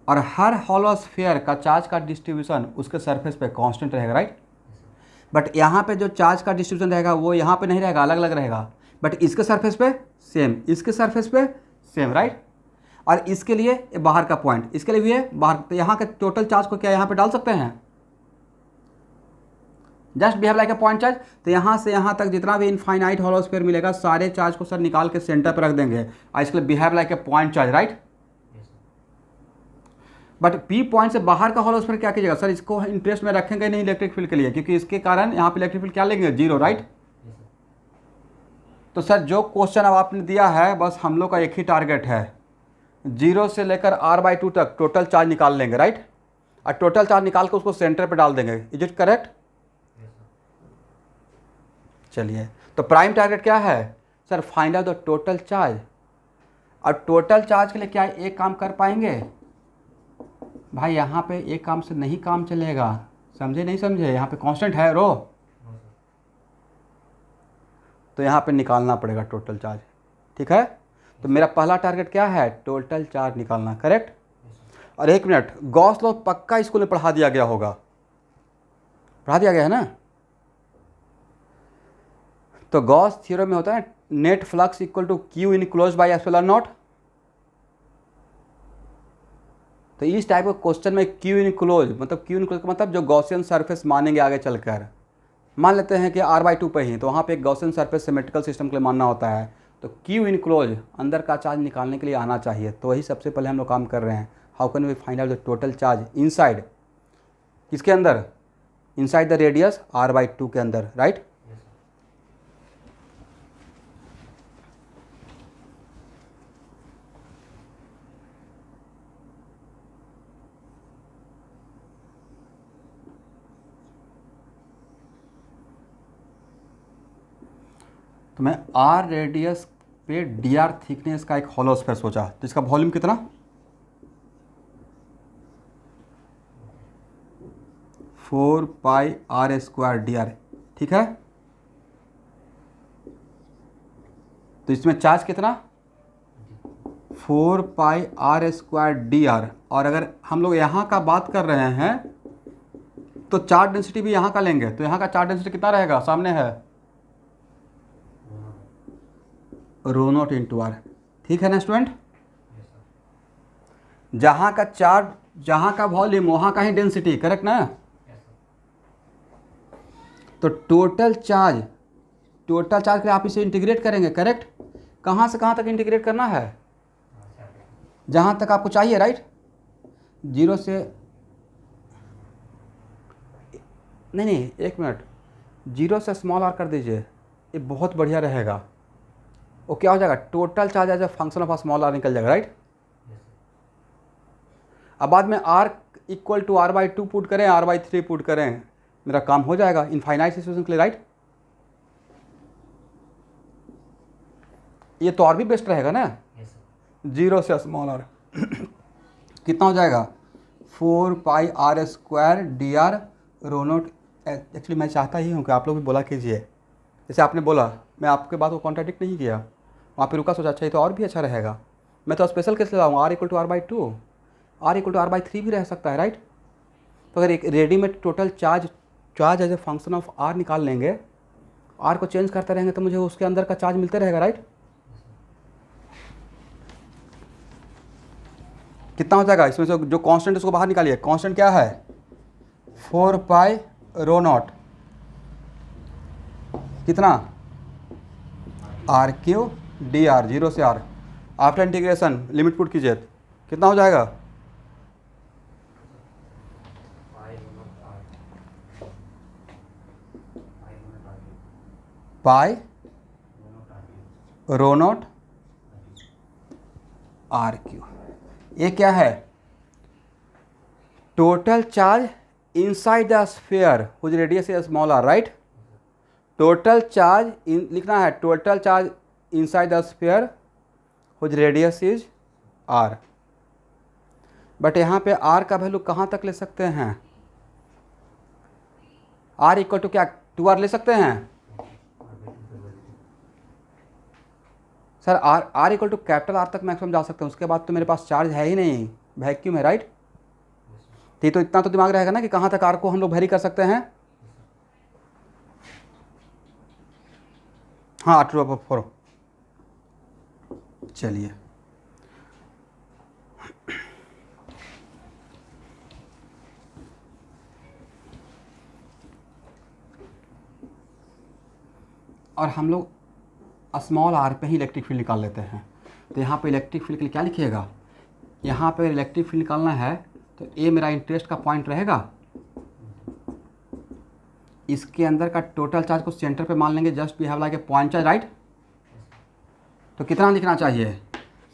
और हर हॉलो स्फीयर का चार्ज का डिस्ट्रीब्यूशन उसके सरफेस पे कांस्टेंट रहेगा, राइट। बट यहाँ पे जो चार्ज का डिस्ट्रीब्यूशन रहेगा वो यहाँ पे नहीं रहेगा, अलग अलग रहेगा, बट इसके सरफेस पे सेम, इसके सरफेस पे सेम, राइट। और इसके लिए ये बाहर का पॉइंट, इसके लिए भी है बाहर, तो यहाँ के टोटल चार्ज को क्या यहाँ पे डाल सकते हैं, just behave like a point charge. तो यहाँ से यहाँ तक जितना भी इनफाइनाइट हॉलो स्फीयर मिलेगा सारे चार्ज को सर निकाल के सेंटर पर रख देंगे और इसके लिए behave like a point charge, right. But P point से बाहर का हॉलो स्फीयर क्या कीजिएगा सर, इसको इंटरेस्ट में रखेंगे नहीं इलेक्ट्रिक फील्ड के लिए, क्योंकि इसके कारण यहाँ पे इलेक्ट्रिक फील्ड क्या लेंगे, जीरो, राइट। तो सर जो क्वेश्चन अब आपने दिया है बस हम लोग का एक ही टारगेट है, 0 से लेकर r/2 तक टोटल चार्ज निकाल लेंगे, राइट। और टोटल चार्ज निकाल कर उसको सेंटर पे डाल देंगे, इज इट करेक्ट। चलिए, तो प्राइम टारगेट क्या है sir, find out the total charge. और टोटल चार्ज के लिए क्या एक काम कर पाएंगे भाई, यहाँ पे एक काम से नहीं काम चलेगा, समझे नहीं समझे, यहाँ पे कांस्टेंट है रो, तो यहाँ पे निकालना पड़ेगा टोटल चार्ज, ठीक है। तो मेरा पहला टारगेट क्या है, टोटल चार्ज निकालना, करेक्ट। और एक मिनट, गॉस लॉ पक्का स्कूल में पढ़ा दिया गया होगा, पढ़ा दिया गया है ना। तो गॉस थ्योरम में होता है net flux equal to Q enclosed by epsilon naught. तो इस टाइप का क्वेश्चन में क्यू इन क्लोज मतलब, क्यू इन क्लोज का मतलब जो गॉसियन सरफेस मानेंगे आगे चलकर, मान लेते हैं कि r/2 पे ही, तो वहाँ पे एक गॉसियन सरफेस सिमेट्रिकल सिस्टम के लिए मानना होता है, तो क्यू इन क्लोज अंदर का चार्ज निकालने के लिए आना चाहिए। तो वही सबसे पहले हम लोग काम कर रहे हैं, how can we find out the total charge inside, किसके अंदर, इनसाइड द रेडियस r/2 के अंदर, राइट। तो मैं r रेडियस पे dr थिकनेस का एक हॉलो स्फीयर सोचा, तो इसका वॉल्यूम कितना, 4πr² dr, ठीक है। तो इसमें चार्ज कितना 4 pi r square d are. और अगर हम लोग यहाँ का बात कर रहे हैं तो चार्ज डेंसिटी भी यहाँ का लेंगे, तो यहाँ का चार्ज डेंसिटी कितना रहेगा, सामने है रो नॉट इंटू आर। ठीक है ना स्टूडेंट, जहाँ का चार्ज, जहाँ का वॉल्यूम वहाँ का ही डेंसिटी, करेक्ट ना। तो टोटल चार्ज के लिए आप इसे इंटीग्रेट करेंगे, करेक्ट। कहाँ से कहाँ तक इंटीग्रेट करना है, जहाँ तक आपको चाहिए, राइट। 0 से नहीं, एक मिनट, 0 से स्मॉल आर कर दीजिए, ये बहुत बढ़िया रहेगा। वो क्या हो जाएगा, total charge as a function of small R निकल जाएगा, राइट। अब बाद में r equal to r/2 put करें, r/3 पुट करें, मेरा काम हो जाएगा इनफाइनाइट सिचुएशन के लिए, राइट। ये तो और भी बेस्ट रहेगा ना, 0 से स्मॉल आर कितना हो जाएगा 4 pi r square d r rho naught. Actually मैं चाहता ही हूँ कि आप लोग भी बोला कीजिए, जैसे आपने बोला, मैं आपके बात को कॉन्ट्राडिक्ट नहीं किया, वहाँ पे रुका, सोचा अच्छा ये तो और भी अच्छा रहेगा। मैं तो स्पेशल कैसे लाऊँ, r equal to r/2, r equal to r/3 भी रह सकता है, राइट। तो अगर एक readymade total charge as a function of r निकाल लेंगे, r को चेंज करते रहेंगे तो मुझे उसके अंदर का चार्ज मिलते रहेगा, राइट। कितना हो जाएगा, इसमें से जो कांस्टेंट उसको बाहर निकालिए। कांस्टेंट क्या है 4 पाई रो नॉट, कितना r³ dr, 0 से r। After integration limit put कीजिए, कितना हो जाएगा पाई रो नॉट r³। ये क्या है, total charge inside the sphere whose radius is small are, right. Total charge लिखना है, total charge inside the sphere whose radius is R. But यहाँ पे आर का वैल्यू कहाँ तक ले सकते हैं, आर इक्वल टू क्या 2r ले सकते हैं sir. R equal to capital are तक मैक्सिमम जा सकते हैं, उसके बाद तो मेरे पास चार्ज है ही नहीं, वैक्यूम है, राइट। तो इतना तो दिमाग रहेगा ना कि कहाँ तक आर को हम लोग वेरी कर सकते हैं। हाँ, 2/4। चलिए, और हम लोग स्मॉल आर पे ही इलेक्ट्रिक फील्ड निकाल लेते हैं। तो यहाँ पे इलेक्ट्रिक फील्ड के लिए क्या लिखिएगा, यहाँ पे इलेक्ट्रिक फील्ड निकालना है तो ए मेरा इंटरेस्ट का पॉइंट रहेगा, इसके अंदर का टोटल चार्ज को सेंटर पे मान लेंगे, just we have like a point charge, right. तो कितना लिखना चाहिए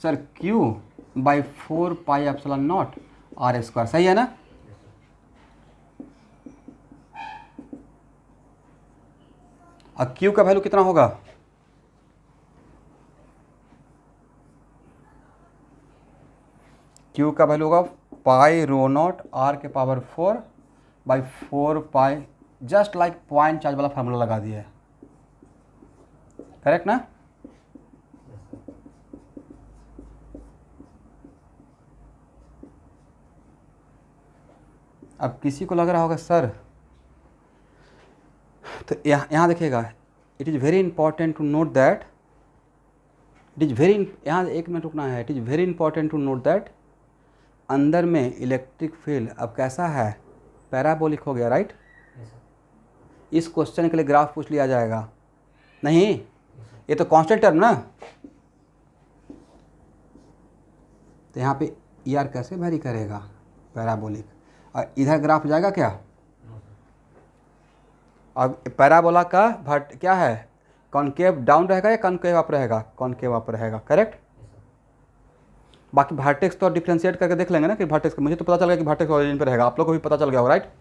sir, q/4 pi epsilon not r², सही है ना। अब q का वैल्यू कितना होगा, q का वैल्यू होगा pi rho naught r⁴/4 pi, just like point charge वाला फार्मूला लगा दिया है, करेक्ट ना। अब किसी को लग रहा होगा सर, तो यहाँ देखिएगा, it is very important to note that, यहाँ 1 मिनट रुकना है। It is very important to note that अंदर में इलेक्ट्रिक फील्ड अब कैसा है, पैराबोलिक हो गया, राइट। इस क्वेश्चन के लिए ग्राफ पूछ लिया जाएगा, नहीं ये तो कांस्टेंट टर्म ना। तो यहाँ पे ER कैसे वेरी करेगा, पैराबोलिक, और इधर ग्राफ जाएगा क्या। अब पैराबोला का क्या है, कॉनकेव डाउन रहेगा या कॉनकेव अप रहेगा, कॉनकेव अप रहेगा, करेक्ट। बाकी वर्टेक्स तो डिफ्रेंशिएट करके देख लेंगे ना कि वर्टेक्स, मुझे तो पता चल गया कि वर्टेक्स ओरिजिन पे रहेगा, आप लोग को भी पता चल गया होगा, राइट।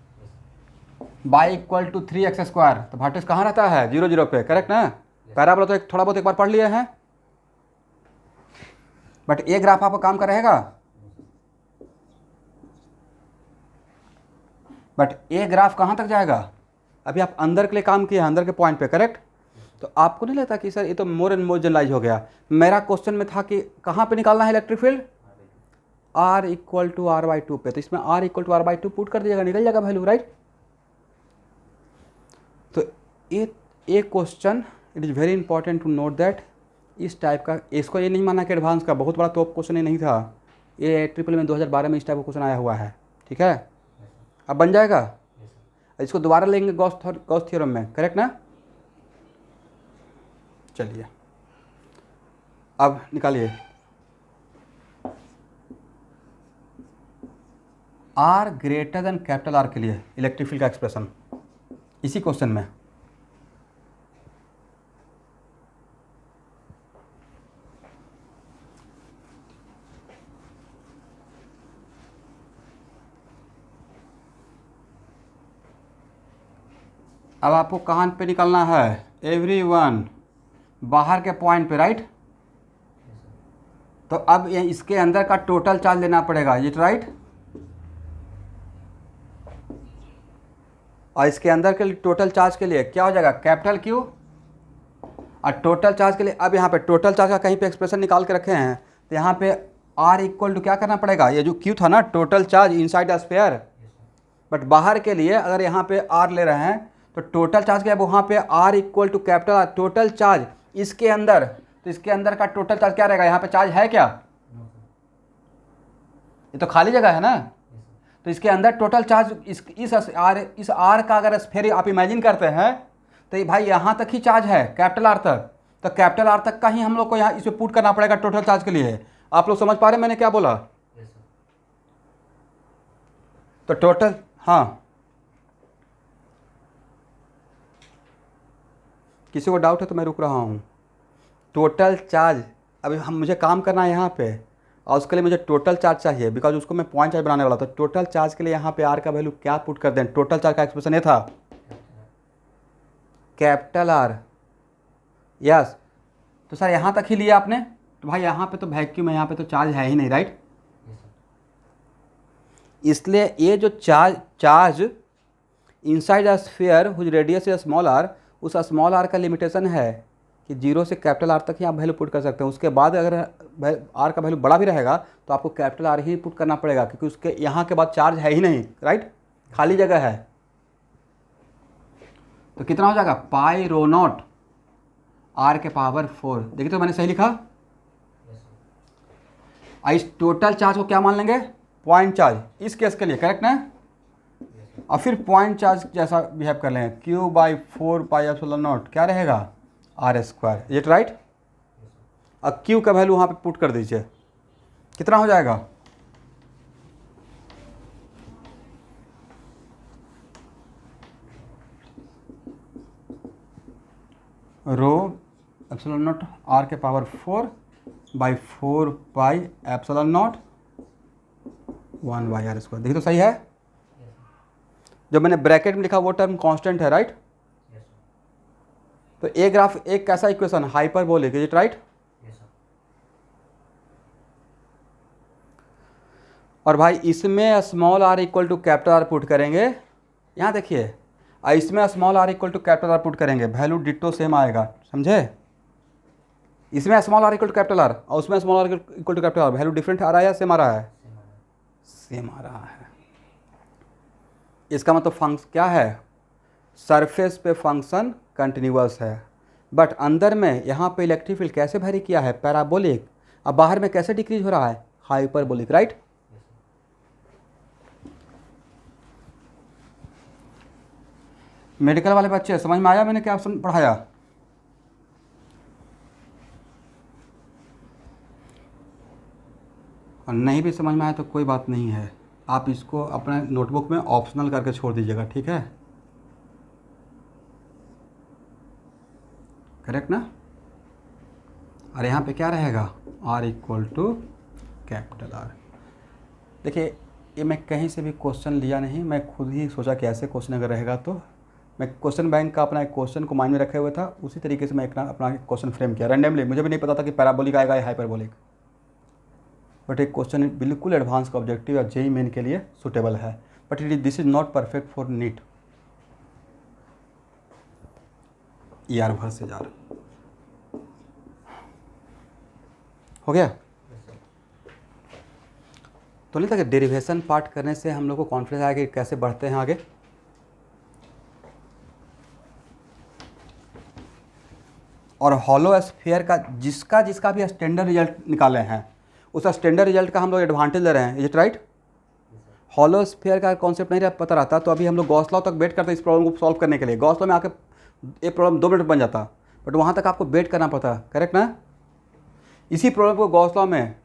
y = 3x², तो वर्टेक्स कहाँ रहता है 0 0 पे, करेक्ट ना। पैराबोला तो थोड़ा बहुत एक बार पढ़ लिए हैं, बट ये ग्राफ आपका काम का रहेगा, बट ये ग्राफ कहाँ तक जाएगा, अभी आप अंदर के लिए काम किए हैं, अंदर के पॉइंट पे, करेक्ट। तो आपको नहीं लगता कि सर ये तो मोर एंड मोर जनरलाइज हो गया। मेरा क्वेश्चन में था कि कहाँ पे निकालना है electric field, R equal to are by two पे, तो इसमें R equal to are by two put कर दीजिएगा, निकल जाएगा वैल्यू, राइट। तो ये question it is very important to note that इस टाइप का, इसको ये नहीं माना कि एडवांस का बहुत बड़ा टॉप क्वेश्चन ये नहीं था, ये ट्रिपल में 2012 में इस टाइप का क्वेश्चन आया हुआ है, ठीक है। अब बन जाएगा, इसको दोबारा लेंगे गॉस थ्योरम में, करेक्ट ना। चलिए अब निकालिए, R greater then capital R के लिए इलेक्ट्रिक फील्ड का एक्सप्रेशन इसी क्वेश्चन में। अब आपको कहाँ पे निकलना है, एवरीवन बाहर के पॉइंट पे, राइट। तो अब ये इसके अंदर का टोटल चार्ज लेना पड़ेगा, इट राइट। और इसके अंदर के टोटल चार्ज के लिए क्या हो जाएगा, कैपिटल Q। और टोटल चार्ज के लिए अब यहाँ पे टोटल चार्ज का कहीं पे एक्सप्रेशन निकाल के रखे हैं, तो यहाँ पे R इक्वल टू क्या करना पड़ेगा, ये जो Q था ना total charge inside the sphere, but बाहर के लिए अगर यहाँ पे R ले रहे हैं तो टोटल चार्ज के लिए वहाँ पे R equal to capital R, total charge इसके अंदर, तो इसके अंदर का टोटल चार्ज क्या रहेगा, यहाँ पे चार्ज है क्या, ये तो खाली जगह है ना। तो इसके अंदर टोटल चार्ज इस R का अगर स्फीयर आप इमेजिन करते हैं तो ये भाई यहाँ तक ही चार्ज है, कैपिटल R तक, तो कैपिटल R तक का ही हम लोग को यहाँ इसमें पुट करना पड़ेगा टोटल चार्ज के लिए। आप लोग समझ पा रहे हैं मैंने क्या बोला। तो टोटल, हाँ किसी को डाउट है तो मैं रुक रहा हूँ। टोटल चार्ज अभी हम मुझे काम करना है यहाँ पे, और उसके लिए मुझे टोटल चार्ज चाहिए, बिकॉज उसको मैं पॉइंट चार्ज बनाने वाला था। टोटल चार्ज के लिए यहाँ पे R का वैल्यू क्या पुट कर दें, टोटल चार्ज का एक्सप्रेशन ये था कैपिटल R, यस। तो सर यहाँ तक ही लिया आपने, तो भाई यहाँ पे तो वैक्यूम है, यहाँ पे तो चार्ज है ही नहीं, राइट। इसलिए ये जो charge inside a sphere whose radius is small r, उस स्मॉल r का लिमिटेशन है कि 0 से कैपिटल R तक ही आप वैल्यू पुट कर सकते हैं। उसके बाद अगर R का वैल्यू बड़ा भी रहेगा तो आपको कैपिटल R ही पुट करना पड़ेगा, क्योंकि उसके यहाँ के बाद चार्ज है ही नहीं, राइट, खाली जगह है। तो कितना हो जाएगा, पाई रो नॉट R के पावर 4। देखिए तो मैंने सही लिखा। इस टोटल चार्ज को क्या मान लेंगे, पॉइंट चार्ज इस केस के लिए, करेक्ट ना। और फिर पॉइंट चार्ज जैसा बिहेव कर लेंगे, Q/4 पाई एप्सिलॉन नॉट क्या रहेगा, R², इट राइट। अब Q का वैल्यू वहाँ पे पुट कर दीजिए, कितना हो जाएगा, रो एप्सिलॉन नॉट R के power 4/4 pi epsilon not 1/R²। देखिए तो सही है। जो मैंने ब्रैकेट में लिखा वो टर्म कांस्टेंट है, राइट। तो एक ग्राफ एक कैसा equation, hyperbolic, is it right. और भाई इसमें small r equal to capital R put करेंगे, यहाँ देखिए, इसमें small r equal to capital R put करेंगे, वैल्यू डिट्टो सेम आएगा, समझे। इसमें small r equal to capital R और उसमें small r equal to capital R, value different आ रहा है या सेम आ रहा है, सेम आ रहा है। इसका मतलब फंक्शन क्या है, सरफेस पे फंक्शन कंटिन्यूअस है, बट अंदर में यहाँ पे इलेक्ट्रिक फील्ड कैसे वेरी किया है, पैराबोलिक। अब बाहर में कैसे डिक्रीज हो रहा है, हाइपरबोलिक, राइट। मेडिकल वाले बच्चे समझ में आया मैंने क्या पढ़ाया। और नहीं भी समझ में आया तो कोई बात नहीं है, आप इसको अपने नोटबुक में ऑप्शनल करके छोड़ दीजिएगा, ठीक है, करेक्ट ना। और यहाँ पे क्या रहेगा, R equal to capital R। देखिए ये मैं कहीं से भी क्वेश्चन लिया नहीं, मैं खुद ही सोचा कि ऐसे क्वेश्चन अगर रहेगा तो मैं क्वेश्चन बैंक का अपना एक क्वेश्चन को माइंड में रखे हुए था, उसी तरीके से मैं अपना क्वेश्चन फ्रेम किया रैंडमली। मुझे भी नहीं पता था कि पैराबोलिक आएगा या हाइपरबोलिक, बट एक क्वेश्चन बिल्कुल एडवांस का ऑब्जेक्टिव या जेईई मेन के लिए सुटेबल है, but this is not perfect for NEET. ER versus R। हो गया? तो नहीं था कि डेरिवेशन पार्ट करने से हम लोग को कॉन्फिडेंस आया कि कैसे बढ़ते हैं आगे। और हॉलो स्फीयर का जिसका जिसका भी स्टैंडर्ड रिजल्ट निकाले हैं उस स्टैंडर्ड रिजल्ट का हम लोग एडवांटेज ले रहे हैं। Is it right? Hollow sphere का कॉन्सेप्ट नहीं पता रहता तो अभी हम लोग गॉस लॉ तक वेट करते हैं इस प्रॉब्लम को सॉल्व करने के लिए। गॉस लॉ में आके ये प्रॉब्लम 2 मिनट बन जाता, बट वहाँ तक आपको वेट करना पड़ता। करेक्ट ना? इसी प्रॉब्लम को गॉस लॉ में,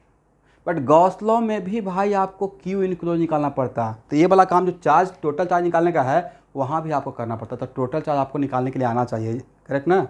बट गॉस लॉ में भी भाई आपको क्यू इनक्लोज निकालना पड़ता। तो ये वाला काम जो चार्ज टोटल चार्ज निकालने का है वहाँ भी आपको करना पड़ता। तो टोटल चार्ज आपको निकालने के लिए आना चाहिए। करेक्ट ना?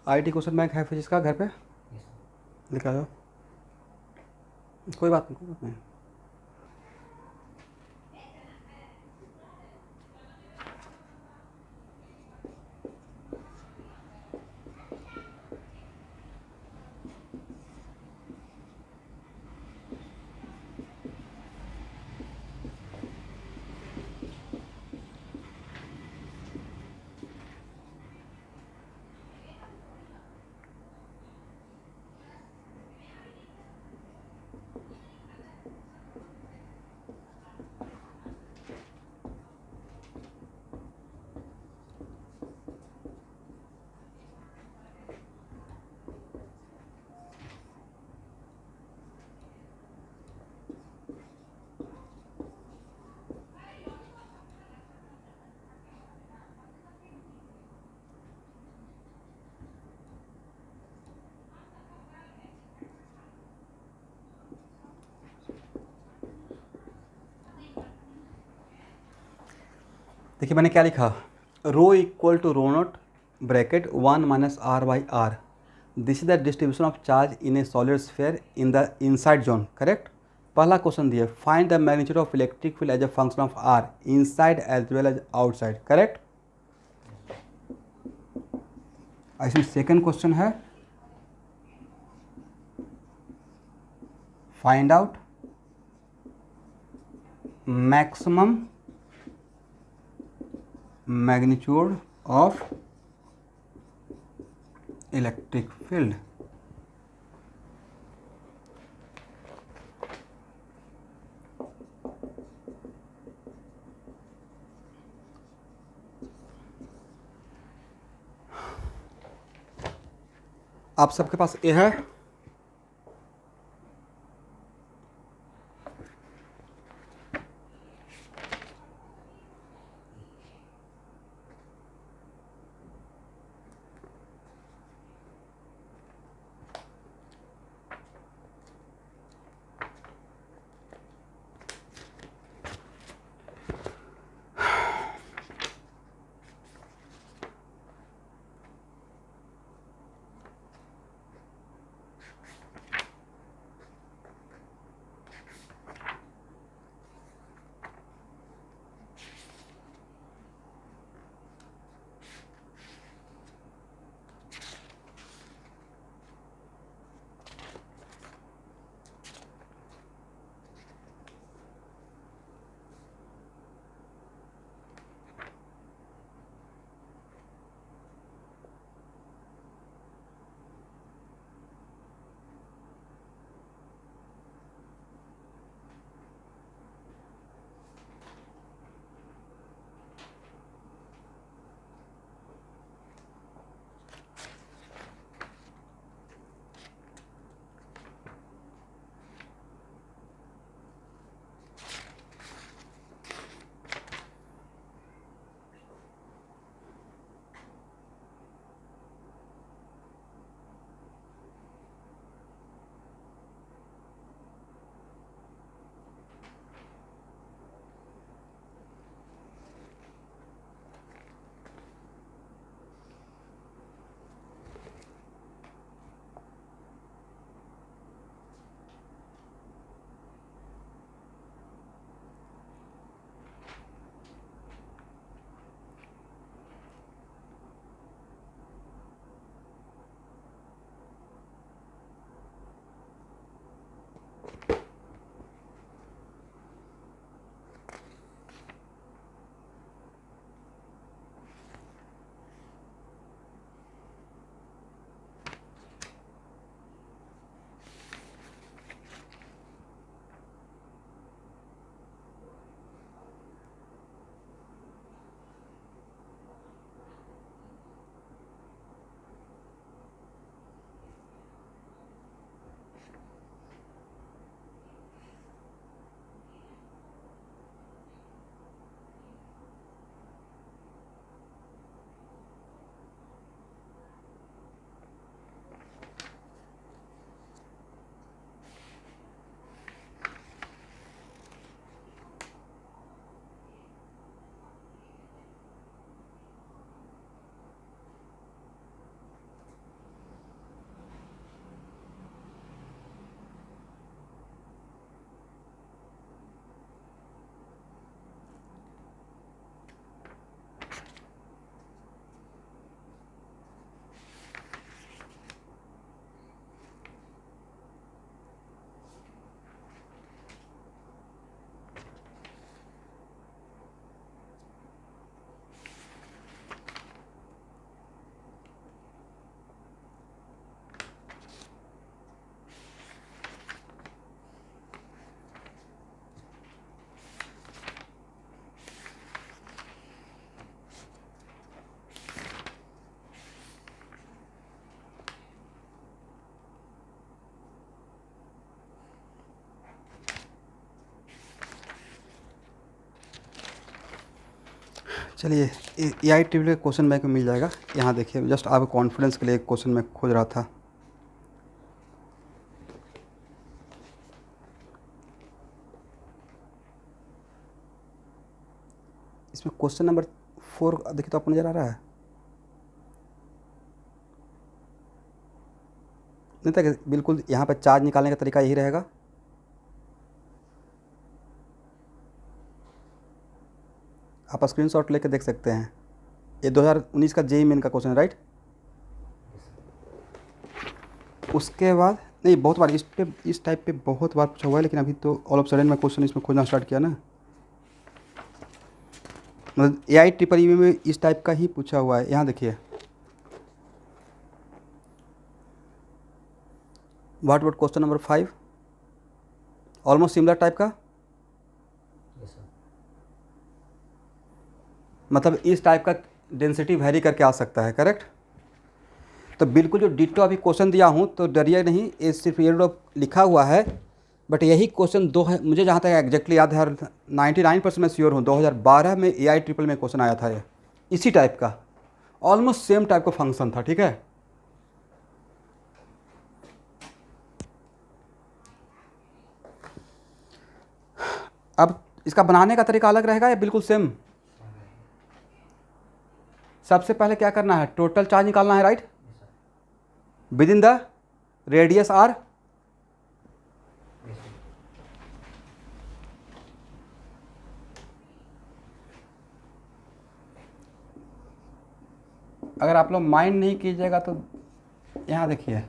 IIT क्वेश्चन बैंक है फिजिक्स का घर पे लिखा दो। कोई बात नहीं, कोई बात नहीं। देखिए मैंने क्या लिखा, rho equal to rho naught bracket 1 minus r by r. This is the distribution of charge in a solid sphere in the inside zone. Correct? पहला क्वेश्चन दिया, find the magnitude of electric field as a function of r inside as well as outside. Correct? इसमें सेकंड क्वेश्चन है, find out maximum magnitude of electric field. आप सबके पास ये है? चलिए AI ट्रिवियल का क्वेश्चन बैंक में मिल जाएगा। यहाँ देखिए, जस्ट आप कॉन्फिडेंस के लिए एक क्वेश्चन मैं खोज रहा था। इसमें क्वेश्चन नंबर 4 देखिए तो आपको नज़र आ रहा है? नहीं था कि बिल्कुल यहाँ पर चार्ज निकालने का तरीका यही रहेगा। आप स्क्रीनशॉट लेके देख सकते हैं। ये 2019 का JEE मेन का क्वेश्चन है, राइट? उसके बाद नहीं, बहुत बार इस टाइप पे बहुत बार पूछा हुआ है, लेकिन अभी तो ऑल ऑफ सडन मैं क्वेश्चन इसमें खोजना स्टार्ट किया ना। मतलब AI ट्रिपल ई में इस टाइप का ही पूछा हुआ है। यहाँ देखिए, what about question number 5, almost similar type का। मतलब इस टाइप का डेंसिटी वेरी करके आ सकता है, करेक्ट? तो बिल्कुल जो डिट्टो अभी क्वेश्चन दिया हूँ तो डरिए नहीं, ये सिर्फ ये लिखा हुआ है, बट यही क्वेश्चन दो है, मुझे जहाँ तक एग्जैक्टली याद है, 99% मैं श्योर हूँ 2012 में AI ट्रिपल में क्वेश्चन आया था। ये इसी टाइप का ऑलमोस्ट सेम टाइप का फंक्शन था, ठीक है? अब इसका बनाने का तरीका अलग रहेगा या बिल्कुल सेम? सबसे पहले क्या करना है, टोटल चार्ज निकालना है, right? With in the radius R। अगर आप लोग माइंड नहीं कीजिएगा तो यहाँ देखिए,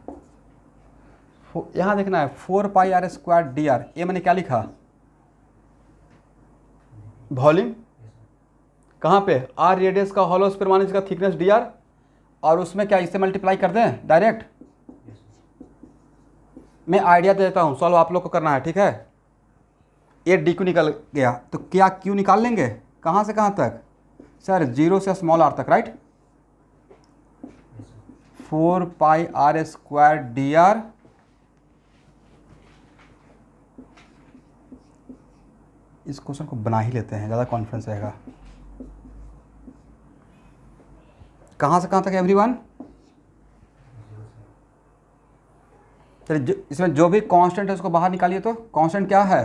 यहाँ देखना है 4πr² dr। ये मैंने क्या लिखा, वॉल्यूम कहाँ पे, R रेडियस का हॉलो स्फीयर माने इसका थिकनेस dr, और उसमें क्या इससे मल्टीप्लाई कर दें डायरेक्ट। मैं आइडिया देता हूँ, सॉल्व आप लोग को करना है, ठीक है? ये DQ निकल गया तो क्या Q निकाल लेंगे? कहाँ से कहाँ तक सर? 0 से स्मॉल r तक, राइट? 4πr² dr इस क्वेश्चन को बना ही लेते हैं, ज़्यादा कॉन्फिडेंस रहेगा। कहाँ से कहाँ तक एवरीवन? चलिए, इसमें जो भी कांस्टेंट है उसको बाहर निकालिए। तो कांस्टेंट क्या है?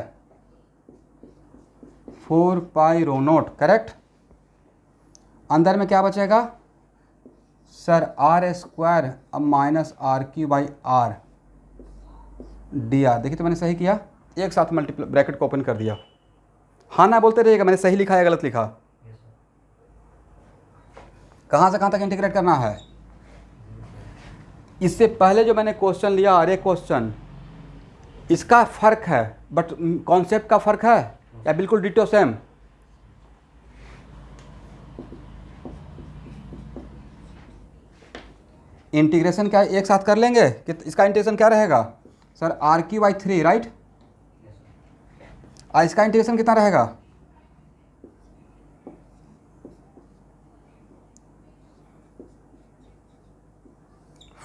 4πρ0, करेक्ट? अंदर में क्या बचेगा सर? R² अब माइनस RQ/R dr। देखिए तो मैंने सही किया, एक साथ मल्टीप्लाई ब्रैकेट को ओपन कर दिया। हाँ ना बोलते रहिएगा, मैंने सही लिखा है गलत लिखा? कहाँ से कहाँ तक इंटीग्रेट करना है? इससे पहले जो मैंने क्वेश्चन लिया, अरे क्वेश्चन इसका फर्क है, बट कॉन्सेप्ट का फर्क है या बिल्कुल डिटो सेम? इंटीग्रेशन क्या एक साथ कर लेंगे कि इसका इंटीग्रेशन क्या रहेगा सर? RQ/3, right? इसका इंटीग्रेशन कितना रहेगा?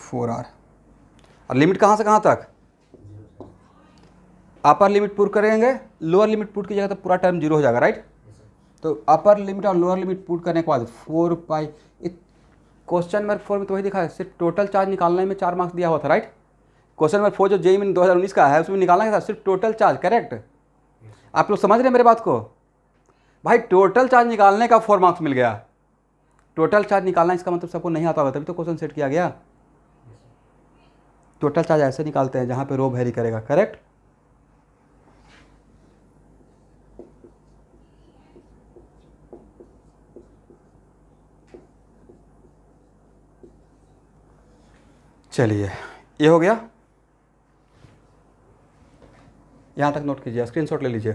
Four R। और लिमिट कहाँ से कहाँ तक? अपर लिमिट पुट करेंगे, लोअर लिमिट पुट कीजिएगा तो पूरा टर्म 0 हो जाएगा, राइट? तो अपर लिमिट और लोअर लिमिट पुट करने के बाद 4π, क्वेश्चन नंबर 4 में तो वही दिखा है, सिर्फ टोटल चार्ज निकालने में 4 मार्क्स दिया हुआ था, राइट? क्वेश्चन नंबर 4 जो JEE में 2019 का है उसमें निकालना था सिर्फ टोटल चार्ज, करेक्ट? आप लोग समझ रहे हैं मेरे बात को? भाई टोटल चार्ज निकालने का 4 मार्क्स मिल गया। टोटल चार्ज निकालना इसका मतलब सबको नहीं आता होगा, तभी तो क्वेश्चन सेट किया गया। टोटल चार्ज ऐसे निकालते हैं जहाँ पे रो वेरी करेगा, करेक्ट? चलिए, ये हो गया। यहाँ तक नोट कीजिए, स्क्रीनशॉट ले लीजिए।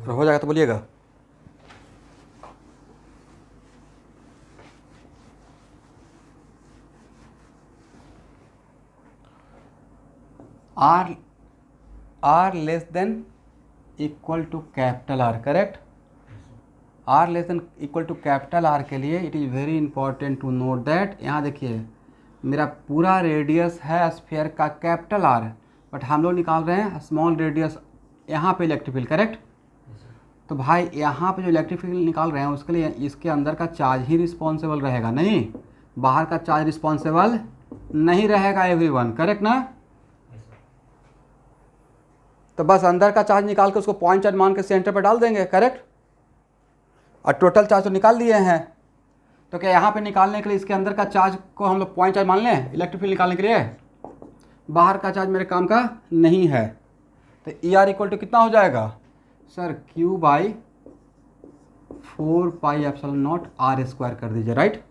हो जाएगा तो बोलिएगा। R less than equal to capital R, correct? R less than equal to capital R के लिए it is very important to note that, यहाँ देखिए मेरा पूरा रेडियस है स्फीयर का कैपिटल R, बट हम लोग निकाल रहे हैं स्मॉल रेडियस यहाँ पे इलेक्ट्रिक फील्ड, करेक्ट। तो भाई यहाँ पे जो इलेक्ट्रिक फील्ड निकाल रहे हैं उसके लिए इसके अंदर का चार्ज ही रिस्पॉन्सिबल रहेगा, नहीं बाहर का चार्ज रिस्पॉन्सिबल नहीं रहेगा एवरीवन, करेक्ट ना। तो बस अंदर का चार्ज निकाल के उसको पॉइंट चार्ज मान के सेंटर पर डाल देंगे, करेक्ट। और टोटल चार्ज तो निकाल दिए हैं, तो क्या यहाँ पे निकालने के लिए इसके अंदर का चार्ज को हम लोग पॉइंट चार्ज मान लें इलेक्ट्रिक फील्ड निकालने के लिए। बाहर का चार्ज मेरे काम का नहीं है, तो ई आर इक्वल टू कितना हो जाएगा sir, q by 4πε0 r square कर दीजिए, राइट।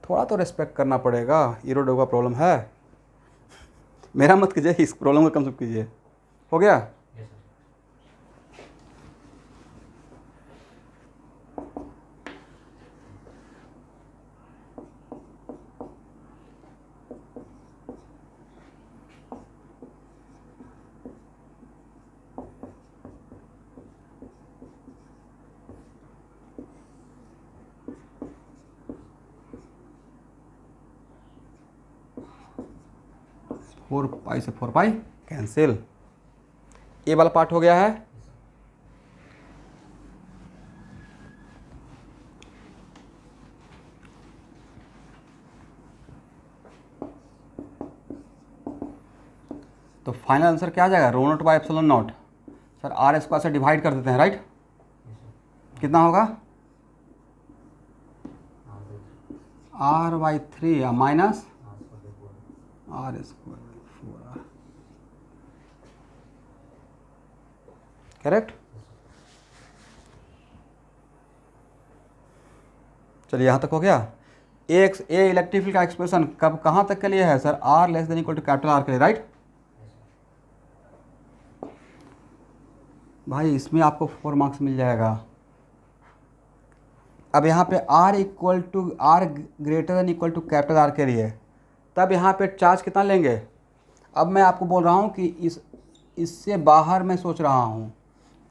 थोड़ा तो रेस्पेक्ट करना पड़ेगा, इरोडो का प्रॉब्लम है, मेरा मत कीजिए, इस प्रॉब्लम को कम से कम कीजिए। हो गया। फोर पाई से 4π कैंसिल, ये वाला पार्ट हो गया है। तो फाइनल आंसर क्या आ जाएगा, ρ0/ε0 सर आर स्क्वायर से डिवाइड कर देते हैं, राइट। कितना होगा r/3 minus are square 4r, correct. चलिए यहाँ तक हो गया। ए इलेक्ट्रिक फील्ड का एक्सप्रेशन कब कहाँ तक के लिए है sir, r less than equal to capital R के लिए, राइट। भाई इसमें आपको 4 मार्क्स मिल जाएगा। अब यहाँ पे r equal to R greater than equal to capital R के लिए, तब यहाँ पे चार्ज कितना लेंगे। अब मैं आपको बोल रहा हूँ कि इससे बाहर मैं सोच रहा हूँ,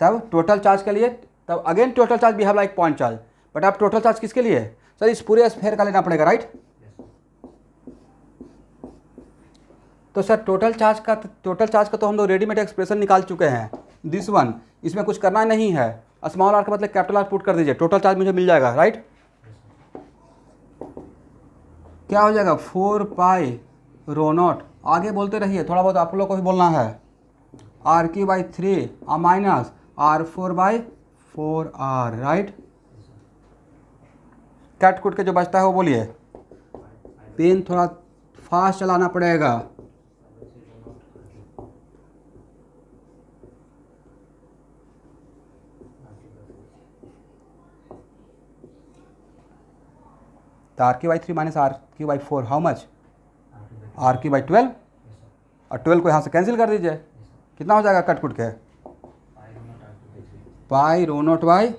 तब टोटल चार्ज के लिए, तब अगेन टोटल चार्ज भी है लाइक पॉइंट चार्ज, बट अब टोटल चार्ज किसके लिए सर, इस पूरे स्फीयर का लेना पड़ेगा, राइट। तो सर टोटल चार्ज का तो हम लोग रेडीमेड एक्सप्रेशन निकाल चुके हैं, दिस वन, इसमें कुछ करना नहीं है, स्मॉल आर के बदले कैपिटल आर पुट कर दीजिए, टोटल चार्ज मुझे मिल जाएगा, राइट। क्या हो जाएगा 4π आगे बोलते रहिए, थोड़ा बहुत आप लोग को भी बोलना है, r3 minus r4/4r, right. Cut कुट के जो बचता है वो बोलिए, पेन थोड़ा फास्ट चलाना पड़ेगा। तो r3 minus r3/4 how much, r3/12, और 12 को यहाँ से कैंसिल कर दीजिए, कितना हो जाएगा कट कुट के, पाई ρ0/,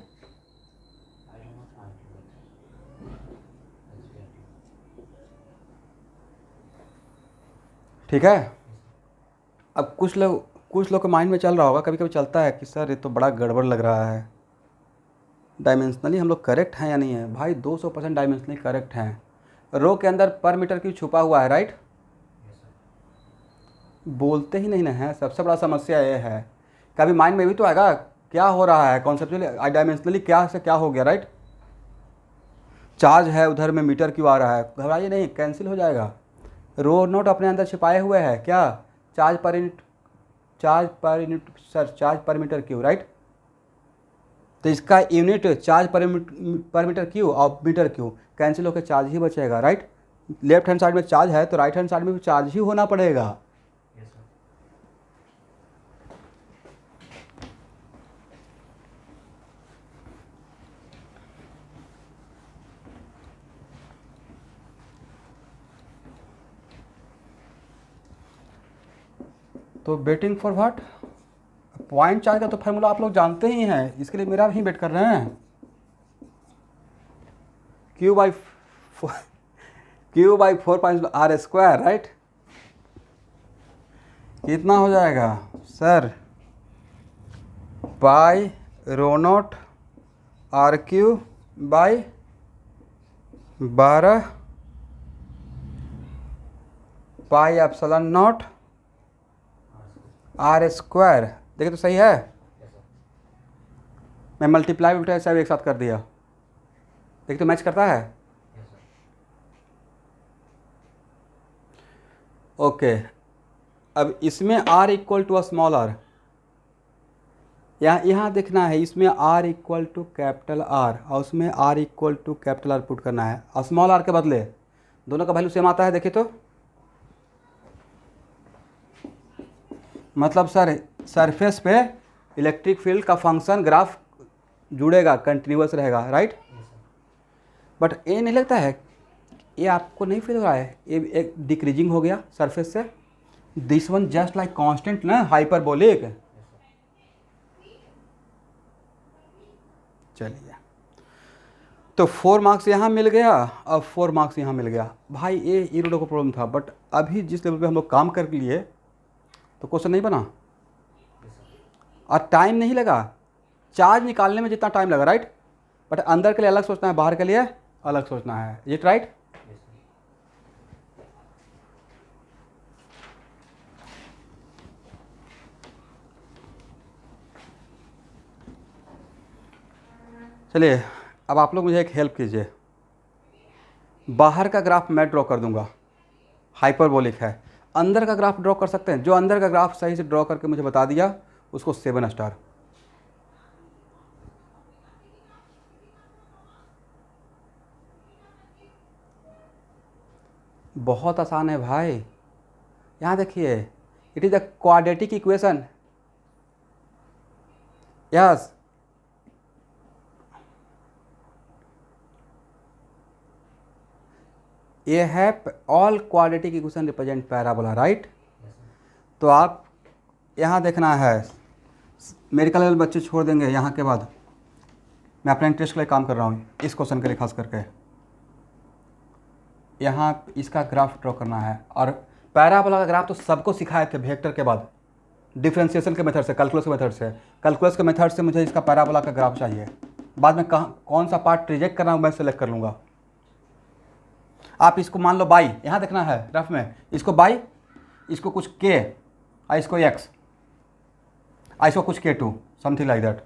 ठीक है। अब कुछ लोग के माइंड में चल रहा होगा, कभी कभी चलता है कि सर ये तो बड़ा गड़बड़ लग रहा है, डायमेंशनली हम लोग करेक्ट हैं या नहीं है। भाई 200% डायमेंशनली करेक्ट हैं, रो के अंदर पर मीटर क्यूब छुपा हुआ है, राइट। बोलते ही नहीं ना है, सबसे बड़ा समस्या ये है। कभी माइंड में भी तो आएगा क्या हो रहा है कॉन्सेप्चुअली डायमेंशनली, क्या से क्या हो गया, राइट। चार्ज है उधर में मीटर क्यों आ रहा है, घबराइए नहीं, कैंसिल हो जाएगा। ρ0 अपने अंदर छिपाए हुए है क्या, चार्ज पर मीटर क्यूब, राइट। तो इसका यूनिट चार्ज पर मीटर क्यूब और मीटर क्यूब कैंसिल होकर चार्ज ही बचेगा, राइट। लेफ्ट हैंड साइड में चार्ज है तो राइट हैंड साइड में भी चार्ज ही होना पड़ेगा। तो waiting for what, point charge का तो फार्मूला आप लोग जानते ही हैं, इसके लिए मेरा भी वेट कर रहे हैं। Q/4πr², right. कितना हो जाएगा sir, pi ρ0 r3/12 pi epsilon naught r square. देखिए तो सही है, मैं मल्टीप्लाई उल्टा सब एक साथ कर दिया। देखिए तो मैच करता है। ओके, अब इसमें r equal to small R, यहाँ देखना है, इसमें r equal to capital are और उसमें r equal to capital are put करना है, और स्मॉल आर के बदले दोनों का वैल्यू सेम आता है। देखिए तो मतलब सर सरफेस पे इलेक्ट्रिक फील्ड का फंक्शन ग्राफ जुड़ेगा, कंटिन्यूअस रहेगा, राइट। बट ये नहीं लगता है, ये आपको नहीं फील हो रहा है ये एक डिक्रीजिंग हो गया सरफेस से? This one just like constant ना, हाइपरबोलिक। चलिए, तो 4 मार्क्स यहाँ मिल गया, अब 4 मार्क्स यहाँ मिल गया। भाई ये इरोडो का प्रॉब्लम था, बट अभी जिस लेवल पे हम लोग काम कर लिए तो क्वेश्चन नहीं बना और टाइम नहीं लगा। चार्ज निकालने में जितना टाइम लगा, राइट, बट अंदर के लिए अलग सोचना है, बाहर के लिए अलग सोचना है, ये राइट। चलिए, अब आप लोग मुझे एक हेल्प कीजिए, बाहर का ग्राफ मैं ड्रॉ कर दूंगा, हाइपरबोलिक है। अंदर का ग्राफ ड्रॉ कर सकते हैं? जो अंदर का ग्राफ सही से ड्रॉ करके मुझे बता दिया उसको 7 स्टार। बहुत आसान है भाई, यहाँ देखिए, it is the quadratic equation. Yes, ये है all quadratic equation represent parabola, right. तो आप यहाँ देखना है, मेडिकल लेवल बच्चे छोड़ देंगे यहाँ के बाद, मैं अपने इंटरेस्ट के लिए काम कर रहा हूँ इस क्वेश्चन के लिए खास करके। यहाँ इसका ग्राफ ड्रॉ करना है, और पैराबोला का ग्राफ तो सबको सिखाए थे वेक्टर के बाद, डिफरेंशिएशन के मेथड से, कैलकुलस के मेथड से। कैलकुलस के मेथड से मुझे इसका पैराबोला का ग्राफ चाहिए, बाद में कहाँ कौन सा पार्ट रिजेक्ट करना मैं सेलेक्ट कर लूँगा। आप इसको मान लो बाई, यहाँ देखना है ग्राफ में, इसको बाई, इसको कुछ के, और इसको एक्स, और इसको कुछ के टू, समथिंग लाइक दैट।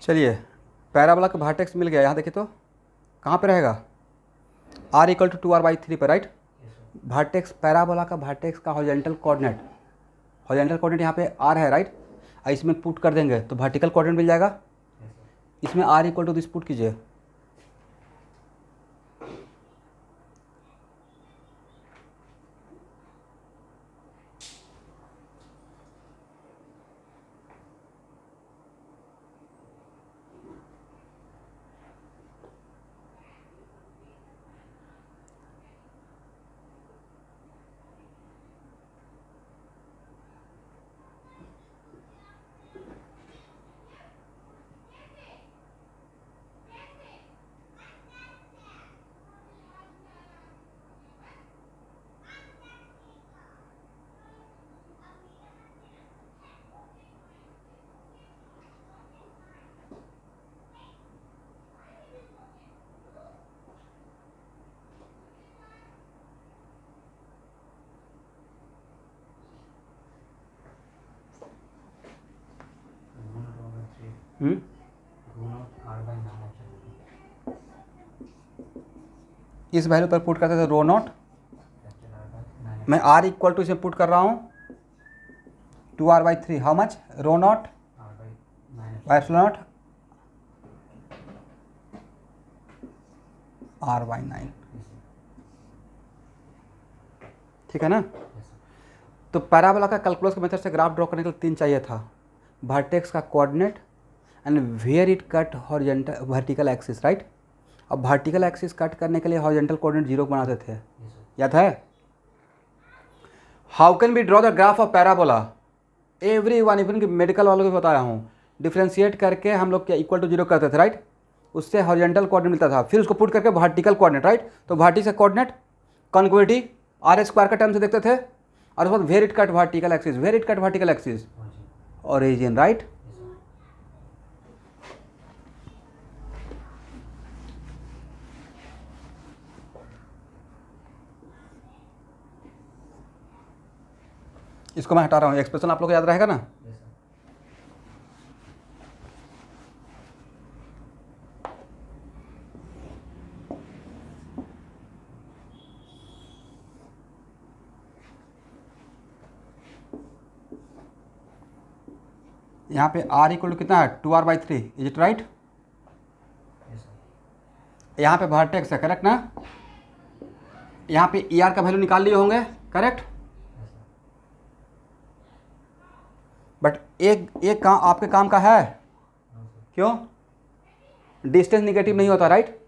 चलिए, पैराबोला का वर्टेक्स मिल गया, यहाँ देखिए तो कहाँ पे रहेगा, r इक्वल टू 2r/3 पर, राइट। वर्टेक्स, पैराबोला का वर्टेक्स का हॉरिजॉन्टल कोऑर्डिनेट, हॉरिजॉन्टल कोऑर्डिनेट यहाँ पे r है, राइट। इसमें पुट कर देंगे तो वर्टिकल कोऑर्डिनेट मिल जाएगा। इसमें r equal to this put कीजिए, इस वैल्यू पर पुट करते थे रो नॉट, मैं आर इक्वल टू इसमें पुट कर रहा हूँ 2r/3 how much rho naught epsilon naught r/9, ठीक है ना। तो पैराबोला का कैलकुलस के मेथड से ग्राफ ड्रॉ करने के लिए 3 चाहिए था, वर्टेक्स का coordinate and where it cut horizontal vertical axis, right. अब वर्टिकल एक्सिस कट करने के लिए हॉरिजॉन्टल कोऑर्डिनेट 0 बनाते थे, याद है। How can be draw the graph of parabola, every one, even कि मेडिकल वालों को बताया हूँ, डिफ्रेंशिएट करके हम लोग क्या इक्वल टू 0 करते थे, राइट। उससे हॉरिजॉन्टल कोऑर्डिनेट मिलता था, फिर उसको पुट करके वर्टिकल कोऑर्डिनेट, राइट। तो वर्टिकल कोऑर्डिनेट कॉन्ग्रुइटी r² का टर्म से देखते थे, और उसके बाद where it cut vertical axis, where it cut vertical axis origin, right. इसको मैं हटा रहा हूँ, एक्सप्रेशन आप लोग को याद रहेगा ना। यहाँ पे r इक्वल टू कितना है 2r/3, इज इट राइट। यहाँ पे वर्टेक्स है, करेक्ट ना। यहाँ पे er का वैल्यू निकाल लिए होंगे, करेक्ट। बट एक काम आपके काम का है, क्यों, डिस्टेंस निगेटिव नहीं होता, राइट।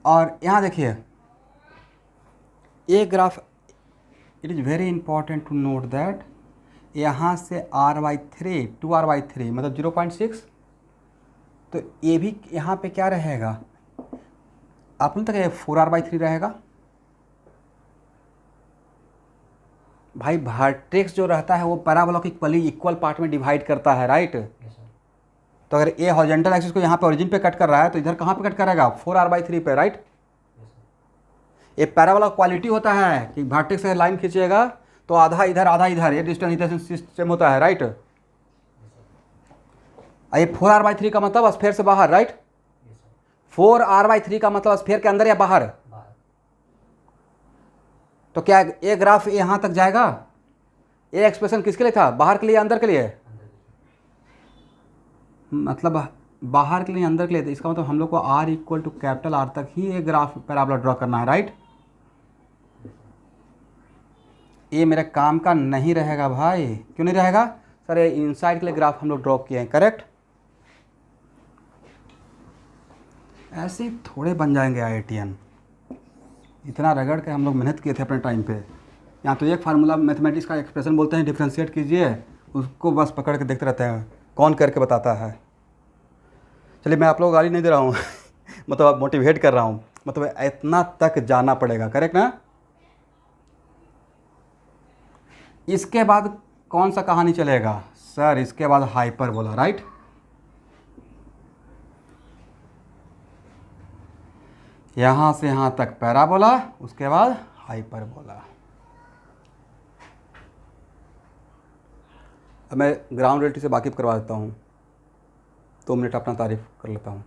और यहाँ देखिए एक graph, it is very important to note that यहाँ से r/3 2r/3 मतलब 0.6, तो ये भी यहाँ पे क्या रहेगा, आपने तक 4r/3 रहेगा। भाई वर्टेक्स जो रहता है वो पैराबोला को इक्वल पार्ट में डिवाइड करता है, राइट। तो अगर ये हॉरिजॉन्टल एक्सिस को यहाँ पे ओरिजिन पे कट कर रहा है तो इधर कहाँ पे कट करेगा 4r/3 पे, राइट। ये पैराबोला क्वालिटी होता है कि वर्टेक्स से लाइन खींचेगा तो आधा इधर आधा इधर, ये डिस्टेंस इधर सिस्टम होता है, राइट। ये 4r/3 का मतलब स्फीयर से बाहर, राइट। 4r/3 का मतलब स्फीयर के अंदर या बाहर। तो क्या ये ग्राफ यहाँ तक जाएगा, ये एक्सप्रेशन किसके लिए था, बाहर के लिए अंदर के लिए, मतलब बाहर के लिए अंदर के लिए। तो इसका मतलब हम लोग को r equal to capital R तक ही ये ग्राफ पैराबोला ड्रॉ करना है, राइट। ये मेरे काम का नहीं रहेगा भाई, क्यों नहीं रहेगा सर, ये इनसाइड के लिए ग्राफ हम लोग ड्रॉ किए हैं, करेक्ट। ऐसे थोड़े बन जाएंगे IITian, इतना रगड़ के हम लोग मेहनत किए थे अपने टाइम पे। यहाँ तो एक फार्मूला मैथमेटिक्स का एक्सप्रेशन बोलते हैं, डिफ्रेंशिएट कीजिए, उसको बस पकड़ के देखते रहते हैं कौन करके बताता है। चलिए मैं आप लोग गाली नहीं दे रहा हूँ मतलब मोटिवेट कर रहा हूँ, मतलब इतना तक जाना पड़ेगा, करेक्ट ना। इसके बाद कौन सा कहानी चलेगा सर, इसके बाद हाइपरबोला, राइट। यहाँ से यहाँ तक पैराबोला, उसके बाद हाइपरबोला। अब मैं ग्राउंड रियलिटी से वाकिफ़ करवा देता हूँ, 2 मिनट अपना तारीफ कर लेता हूँ।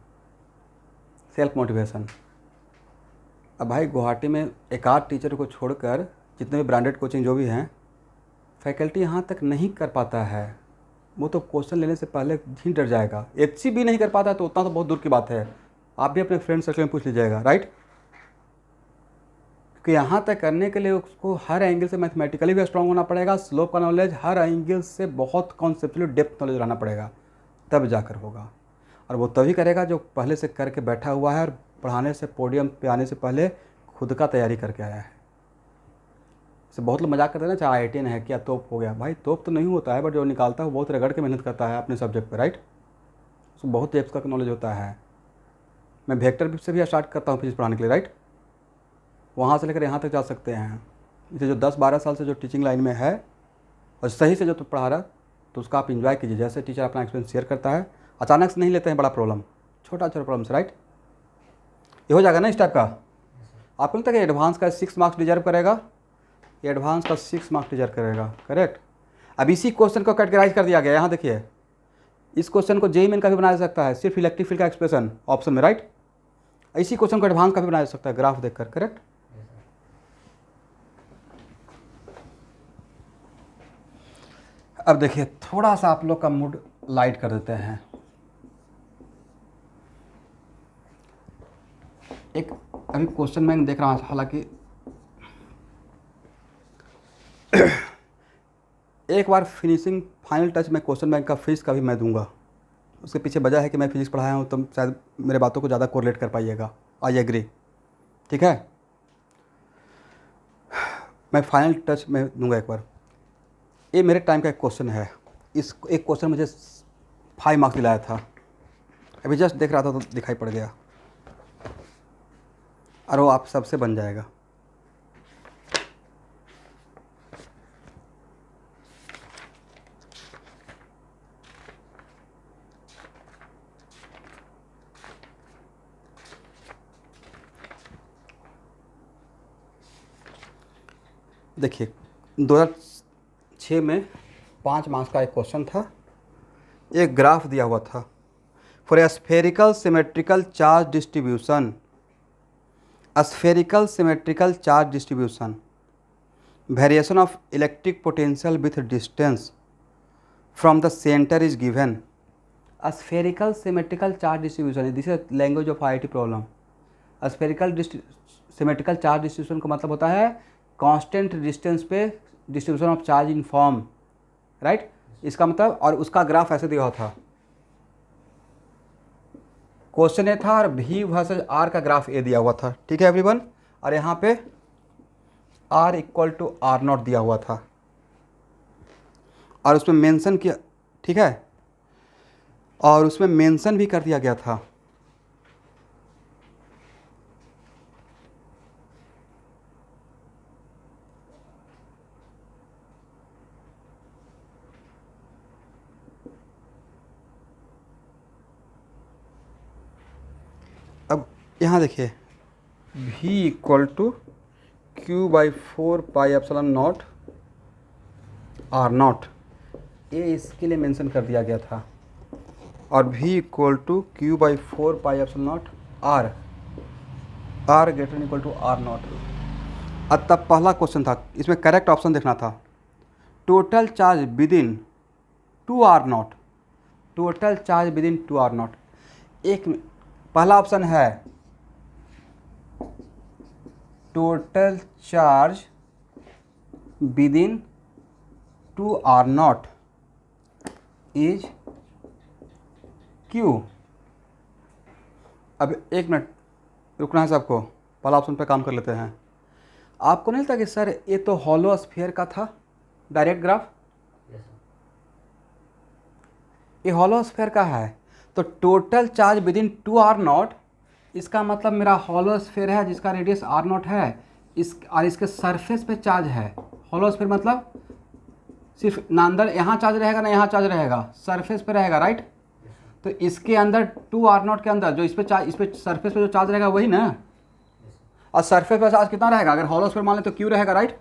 Self motivation. अब भाई गुवाहाटी में एक आध टीचर को छोड़कर जितने भी ब्रांडेड कोचिंग जो भी हैं, फैकल्टी यहाँ तक नहीं कर पाता है। वो तो क्वेश्चन लेने से पहले ही डर जाएगा। HC भी नहीं कर पाता है तो उतना तो बहुत दूर की बात है। आप भी अपने फ्रेंड सर्कल में पूछ लीजिएगा, राइट। क्योंकि यहाँ तक करने के लिए उसको हर एंगल से मैथमेटिकली भी स्ट्रांग होना पड़ेगा, स्लोप का नॉलेज, हर एंगल से बहुत कॉन्सेप्चुअली डेप्थ नॉलेज रहना पड़ेगा, तब जाकर होगा। और वो तभी करेगा जो पहले से करके बैठा हुआ है और पढ़ाने से पोडियम पे आने से पहले खुद का तैयारी करके आया है। से बहुत लोग मजाक करते हैं ना, चाहे IITian है क्या तोप हो गया। भाई तोप तो नहीं होता है, बट जो निकालता है वो बहुत रगड़ के मेहनत करता है अपने सब्जेक्ट पे, राइट। उसको बहुत डेप्थ का नॉलेज होता है। मैं वेक्टर से भी स्टार्ट करता हूँ फिजिक्स पढ़ाने के लिए, राइट। वहाँ से लेकर यहाँ तक जा सकते हैं। इसे जो 10-12 साल से जो टीचिंग लाइन में है और सही से जो तो पढ़ा रहा, तो उसका आप इंजॉय कीजिए। जैसे टीचर अपना एक्सपीरियंस शेयर करता है, अचानक से नहीं लेते हैं बड़ा प्रॉब्लम, छोटा छोटा प्रॉब्लम से, राइट। ये हो जाएगा ना इस टाइप का। आपको लगता है कि एडवांस का 6 मार्क्स डिजर्व करेगा, एडवांस का 6 मार्क्स डिजर्व करेगा, करेक्ट। अब इसी क्वेश्चन को कैटेगराइज कर दिया गया। यहाँ देखिए इस क्वेश्चन को जेईई मेन का भी बनाया जा सकता है, सिर्फ इलेक्ट्रिक फील्ड का एक्सप्रेशन ऑप्शन में, राइट। इसी क्वेश्चन को एडवांस का भी बनाया जा सकता है ग्राफ देखकर, करेक्ट। अब देखिए थोड़ा सा आप लोग का मूड लाइट कर देते हैं। एक अभी क्वेश्चन मैं देख रहा हूँ, हालांकि एक बार फिनिशिंग फाइनल टच में क्वेश्चन बैंक का फिजिक्स का भी मैं दूंगा। उसके पीछे वजह है कि मैं फिजिक्स पढ़ाया हूँ, तो शायद मेरे बातों को ज़्यादा कोरिलेट कर पाइएगा। आई एग्री, ठीक है। मैं फाइनल टच में दूंगा एक बार। ये मेरे टाइम का एक क्वेश्चन है। इस एक क्वेश्चन मुझे 5 मार्क्स दिलाया था, अभी जस्ट देख रहा था तो दिखाई पड़ गया, और वो आप सबसे बन जाएगा। देखिए 2006 में 5 मार्क्स का एक क्वेश्चन था, एक ग्राफ दिया हुआ था for a spherical symmetrical charge distribution, spherical symmetrical charge distribution, variation of electric potential with distance from the centre is given. Spherical symmetrical charge distribution, this is language of IIT problem. Spherical symmetrical charge distribution का मतलब होता है कांस्टेंट डिस्टेंस पे distribution of charge in form, right. इसका मतलब, और उसका ग्राफ ऐसे दिया हुआ था। क्वेश्चन ए था और V वर्सेस R का ग्राफ ए दिया हुआ था, ठीक है एवरीवन। और यहाँ पे R इक्वल टू R0 दिया हुआ था, और उसमें मेंशन किया, ठीक है, और उसमें मेंशन भी कर दिया गया था अब यहाँ देखिए V equal to Q/4πε0 R0, ये इसके लिए मेंशन कर दिया गया था, और V equal to Q/4πε0 R greater equal to R0। अब तब पहला क्वेश्चन था, इसमें करेक्ट ऑप्शन देखना था, total charge with in 2R0, total charge with in 2R0। एक पहला ऑप्शन है total charge with in 2R0 is Q। अब एक मिनट रुकना है सबको, पहला ऑप्शन पे काम कर लेते हैं। आपको नहीं लगता कि सर ये तो हॉलो स्फीयर का था डायरेक्ट ग्राफ? ये हॉलो स्फीयर का है, तो total charge with in 2R0, इसका मतलब मेरा हॉलो स्फीयर है जिसका रेडियस R0 है, और इसके सरफेस पे चार्ज है। हॉलो स्फीयर मतलब सिर्फ ना अंदर यहाँ चार्ज रहेगा ना यहाँ चार्ज रहेगा, सरफेस पे रहेगा, राइट। तो इसके अंदर 2R0 के अंदर जो इस पे सरफेस पे जो चार्ज रहेगा वही ना, और सरफेस पे चार्ज कितना रहेगा? अगर हॉलो स्फीयर मान ले तो Q रहेगा, राइट।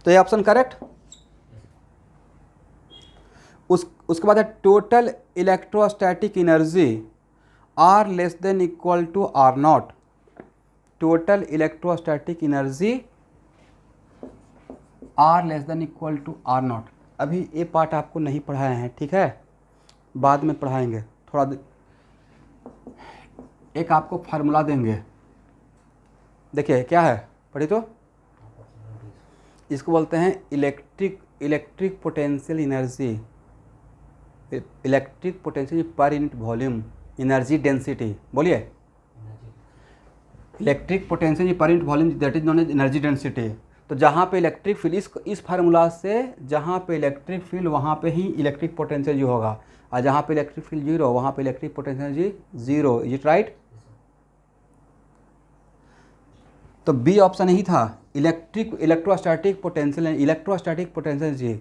तो ये ऑप्शन करेक्ट। उसके बाद है total electrostatic energy R less than equal to R0, total electrostatic energy R less than equal to R0। अभी ये पार्ट आपको नहीं पढ़ाए हैं, ठीक है, बाद में पढ़ाएंगे। थोड़ा एक आपको फार्मूला देंगे, देखिए क्या है, पढ़ी तो। इसको बोलते हैं electric potential energy, electric potential per unit volume energy density. बोलिए, electric potential per unit volume that is known as energy density. तो जहाँ पे इलेक्ट्रिक फील्ड, इस फार्मूला से जहाँ पे इलेक्ट्रिक फील्ड वहाँ पे ही इलेक्ट्रिक पोटेंशियल जी होगा, और जहाँ पे इलेक्ट्रिक फील्ड जीरो वहाँ पे इलेक्ट्रिक पोटेंशियल जी जीरो। Is it right? तो बी ऑप्शन ही था, इलेक्ट्रोस्टैटिक पोटेंशियल जी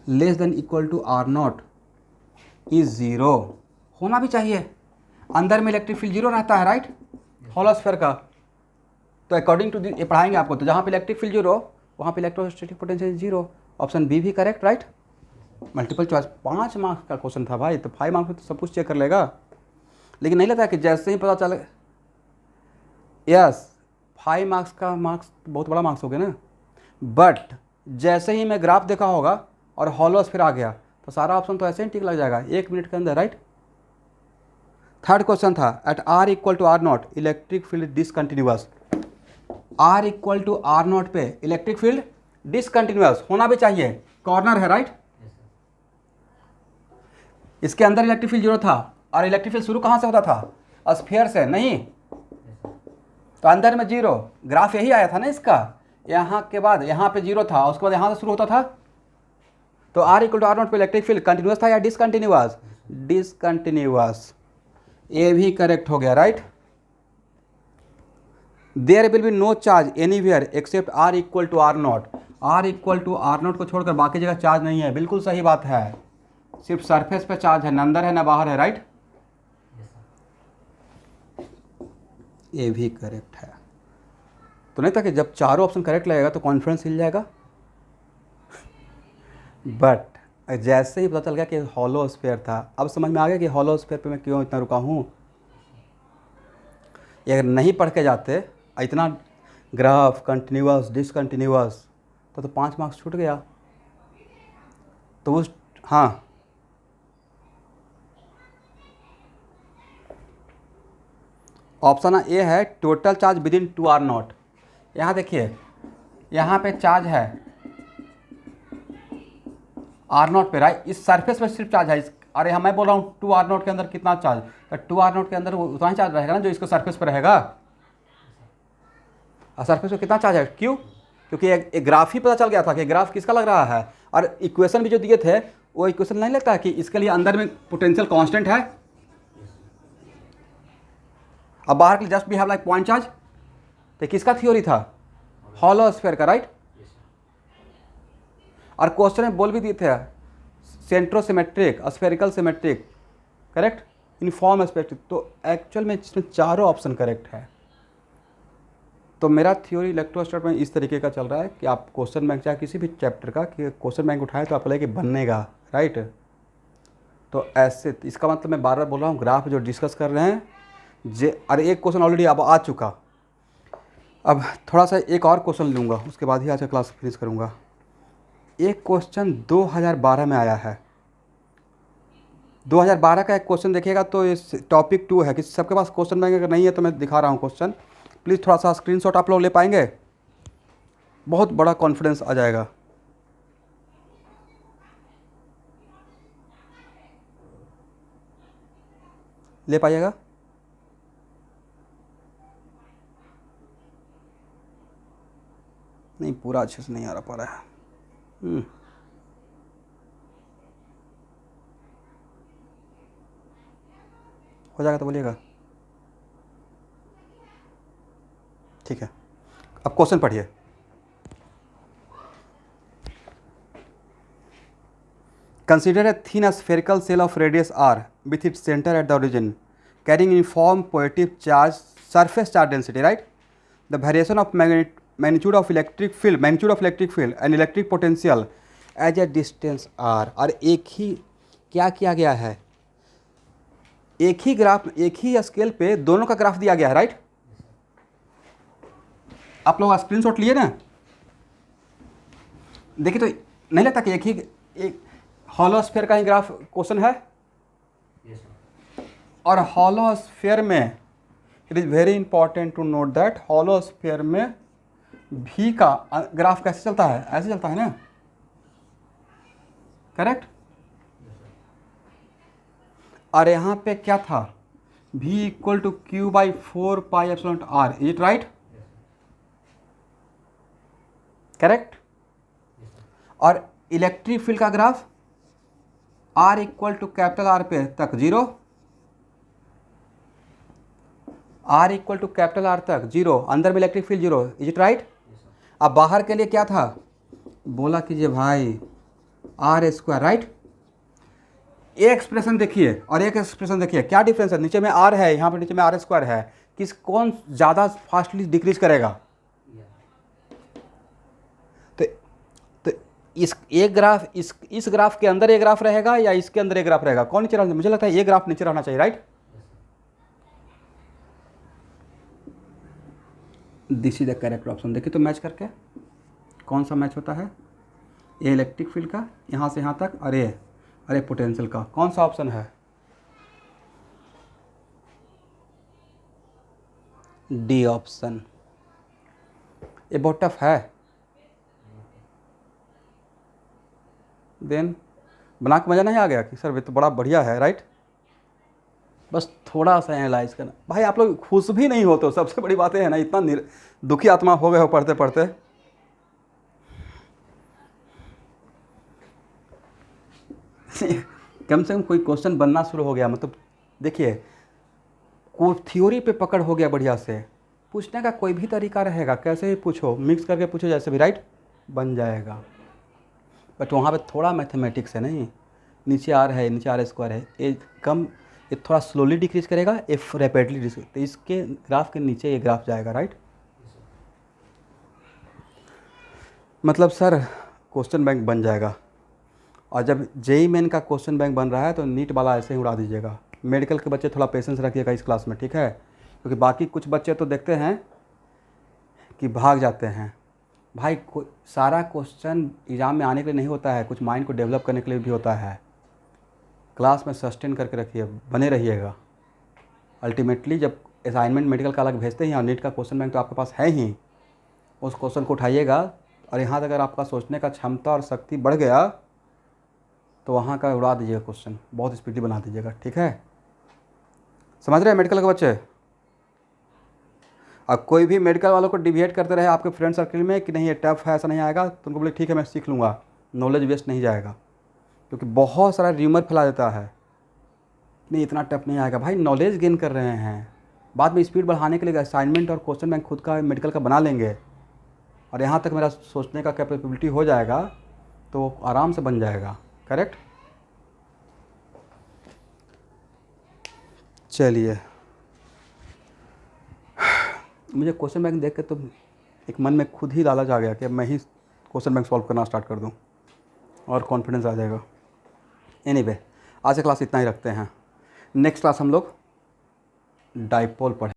less than equal to R0 is zero. होना भी चाहिए, अंदर में इलेक्ट्रिक फील्ड जीरो रहता है, राइट, हॉलो स्फीयर का। तो अकॉर्डिंग टू ये पढ़ाएंगे आपको, तो जहाँ पे इलेक्ट्रिक फील्ड जीरो वहाँ पे electrostatic potential zero. Option B भी correct, right. Multiple choice 5 marks का क्वेश्चन था भाई, तो 5 मार्क्स में तो सब कुछ चेक कर लेगा। लेकिन नहीं लगता कि जैसे ही पता चले, यस 5 मार्क्स का मार्क्स बहुत बड़ा मार्क्स हो गया ना, बट जैसे ही मैं ग्राफ देखा होगा और हॉलोस्फीयर आ गया तो सारा ऑप्शन तो ऐसे ही टिक लग जाएगा 1 मिनट के अंदर, राइट। थर्ड क्वेश्चन था at are equal to R naught electric field discontinuous. R equal to R naught पे इलेक्ट्रिक फील्ड डिसकंटिन्यूअस होना भी चाहिए, कॉर्नर है, राइट। इसके अंदर इलेक्ट्रिक फील्ड जीरो था और इलेक्ट्रिक फील्ड शुरू कहाँ से होता था, स्फीयर से, नहीं तो अंदर में जीरो, ग्राफ यही आया था ना इसका, यहाँ के बाद यहाँ पे जीरो था, उसके बाद यहाँ से शुरू होता था। तो R equal to R naught पे इलेक्ट्रिक फील्ड कंटिन्यूअस था या डिसकंटिन्यूअस, डिसकंटिन्यूअस, ये भी करेक्ट हो गया, right. There will be no charge anywhere except R equal to R naught, R equal to R naught को छोड़कर बाकी जगह चार्ज नहीं है, बिल्कुल सही बात है, सिर्फ सरफेस पे चार्ज है, न अंदर है ना बाहर है, राइट। ये भी करेक्ट है। तो नहीं था कि जब चारों ऑप्शन करेक्ट लगेगा तो कॉन्फिडेंस हिल जाएगा, बट जैसे ही पता चल गया कि हॉलो स्फीयर था, अब समझ में आ गया कि हॉलो स्फीयर पे मैं क्यों इतना रुका हूँ। ये अगर नहीं पढ़ के जाते इतना ग्राफ कंटिन्यूअस डिसकंटिन्यूअस तो 5 मार्क्स छूट गया। तो उस, हाँ ऑप्शन ए है total charge within 2 R naught. यहाँ देखिए यहाँ पे चार्ज है आर नॉट पे, राइट, इस सरफेस पे सिर्फ चार्ज है और यहाँ मैं बोल रहा हूँ 2 आर नॉट के अंदर कितना चार्ज, तो 2 आर नॉट के अंदर उतना ही चार्ज रहेगा ना जो इसको सरफेस पे रहेगा, और सरफेस पे कितना चार्ज है, क्यों, क्योंकि एक ग्राफ ही पता चल गया था कि ग्राफ किसका लग रहा है, और इक्वेशन भी जो दिए थे वो इक्वेशन नहीं लगता है कि इसके लिए अंदर में पोटेंशियल कांस्टेंट है, अब बाहर के लिए just we have like point charge. तो किसका थ्योरी था, हॉलो स्फीयर का, राइट। और क्वेश्चन में बोल भी दिए थे centrosymmetric, spherical symmetric, correct, uniform एस्पेक्टिव, तो एक्चुअल में इसमें चारों ऑप्शन करेक्ट है। तो मेरा थ्योरी इलेक्ट्रोस्टैट में इस तरीके का चल रहा है कि आप क्वेश्चन बैंक चाहे किसी भी चैप्टर का कि क्वेश्चन बैंक उठाए तो आपको लगे कि बनेगा, राइट। तो ऐसे इसका मतलब मैं बार बार बोल रहा हूँ ग्राफ जो डिस्कस कर रहे हैं अरे एक क्वेश्चन ऑलरेडी अब आ चुका, अब थोड़ा सा एक और क्वेश्चन लूँगा उसके बाद ही आज का क्लास फिनिश करूँगा। एक क्वेश्चन 2012 में आया है, 2012 का एक क्वेश्चन देखिएगा तो इस टॉपिक 2 है, किसी सबके पास क्वेश्चन बैंक अगर नहीं है तो मैं दिखा रहा हूँ क्वेश्चन, प्लीज़ थोड़ा सा स्क्रीनशॉट आप लोग ले पाएंगे, बहुत बड़ा कॉन्फिडेंस आ जाएगा। ले पाइएगा, नहीं पूरा अच्छे से नहीं आ पा रहा है, हो जाएगा तो बोलिएगा, ठीक है। अब क्वेश्चन पढ़िए, consider a thin spherical shell of radius r with its center at the origin carrying uniform positive charge surface charge density, right. The variation of magnitude of electric field and electric potential as a distance r, और एक ही क्या किया गया है, एक ही ग्राफ एक ही स्केल पे दोनों का ग्राफ दिया गया है, राइट। आप लोग स्क्रीनशॉट लिए ना, देखिए तो नहीं लगता कि एक हॉलो स्फीयर का ही ग्राफ क्वेश्चन है, और हॉलो स्फीयर में it is very important to note that hollow sphere में भी का ग्राफ कैसे चलता है, ऐसे चलता है ना, करेक्ट। और यहाँ पे क्या था, v equal to Q by 4πε/r, is it right, correct. और इलेक्ट्रिक फील्ड का graph r equal to capital R पे तक zero, r equal to capital R तक जीरो, अंदर में electric field zero, is it right. अब बाहर के लिए क्या था, बोला कीजिए भाई r², राइट। एक एक्सप्रेशन देखिए और एक एक्सप्रेशन देखिए, क्या डिफरेंस है, नीचे में r है, यहाँ पर नीचे में r² है, किस कौन ज़्यादा फास्टली डिक्रीज करेगा, तो इस एक ग्राफ इस ग्राफ के अंदर एक ग्राफ रहेगा या इसके अंदर एक ग्राफ रहेगा? कौन नीचे रहना? मुझे लगता है ये ग्राफ नीचे रहना चाहिए, right? This is the correct option. देखिए तो मैच करके कौन सा मैच होता है? ये इलेक्ट्रिक फील्ड का यहाँ से यहाँ तक, अरे पोटेंशियल का। कौन सा ऑप्शन है? D option. ये बहुत टफ है। देन बना के मज़ा नहीं आ गया कि सर ये तो बड़ा बढ़िया है, राइट? बस थोड़ा सा एनालाइज करना। भाई आप लोग खुश भी नहीं होते हो, सबसे बड़ी बात है ना, इतना दुखी आत्मा हो गए हो पढ़ते पढ़ते। कम से कम कोई क्वेश्चन बनना शुरू हो गया, मतलब देखिए को थ्योरी पे पकड़ हो गया बढ़िया से। पूछने का कोई भी तरीका रहेगा, कैसे भी पूछो, मिक्स करके पूछो जैसे भी, राइट? बन जाएगा। बट वहाँ पे थोड़ा मैथमेटिक्स है, नहीं नीचे आर है, नीचे आर स्क्वायर है, ये कम, ये थोड़ा स्लोली डिक्रीज करेगा, एफ रैपिडली डिक्रीज, तो इसके ग्राफ के नीचे ये ग्राफ जाएगा, राइट? मतलब सर क्वेश्चन बैंक बन जाएगा। और जब जेई मेन का क्वेश्चन बैंक बन रहा है तो नीट वाला ऐसे ही उड़ा दीजिएगा। मेडिकल के बच्चे थोड़ा पेशेंस रखिएगा इस क्लास में, ठीक है? क्योंकि बाकी कुछ बच्चे तो देखते हैं कि भाग जाते हैं। भाई सारा क्वेश्चन एग्ज़ाम में आने के लिए नहीं होता है, कुछ माइंड को डेवलप करने के लिए भी होता है। क्लास में सस्टेन करके रखिए, बने रहिएगा। अल्टीमेटली जब असाइनमेंट मेडिकल का अलग भेजते हैं और नीट का क्वेश्चन बैंक तो आपके पास है ही, उस क्वेश्चन को उठाइएगा और यहाँ अगर आपका सोचने का क्षमता और शक्ति बढ़ गया तो वहाँ का उड़ा दीजिएगा क्वेश्चन, बहुत स्पीडी बना दीजिएगा, ठीक है? समझ रहे हैं मेडिकल के बच्चे? अब कोई भी मेडिकल वालों को डिविएट करते रहे आपके फ्रेंड सर्कल में कि नहीं ये टफ है, ऐसा नहीं आएगा, तो उनको बोले ठीक है मैं सीख लूँगा, नॉलेज वेस्ट नहीं जाएगा। क्योंकि बहुत सारा र्यूमर फैला देता है, नहीं इतना टफ नहीं आएगा। भाई नॉलेज गेन कर रहे हैं, बाद में स्पीड बढ़ाने के लिए असाइनमेंट और क्वेश्चन बैंक खुद का मेडिकल का बना लेंगे और यहाँ तक मेरा सोचने का कैपेबिलिटी हो जाएगा तो आराम से बन जाएगा, करेक्ट? चलिए, मुझे क्वेश्चन बैंक देख के तो एक मन में खुद ही लालच आ गया कि अब मैं ही क्वेश्चन बैंक सॉल्व करना स्टार्ट कर दूं और कॉन्फिडेंस आ जाएगा। एनीवे, आज की क्लास इतना ही रखते हैं। नेक्स्ट क्लास हम लोग डाइपोल पढ़ें।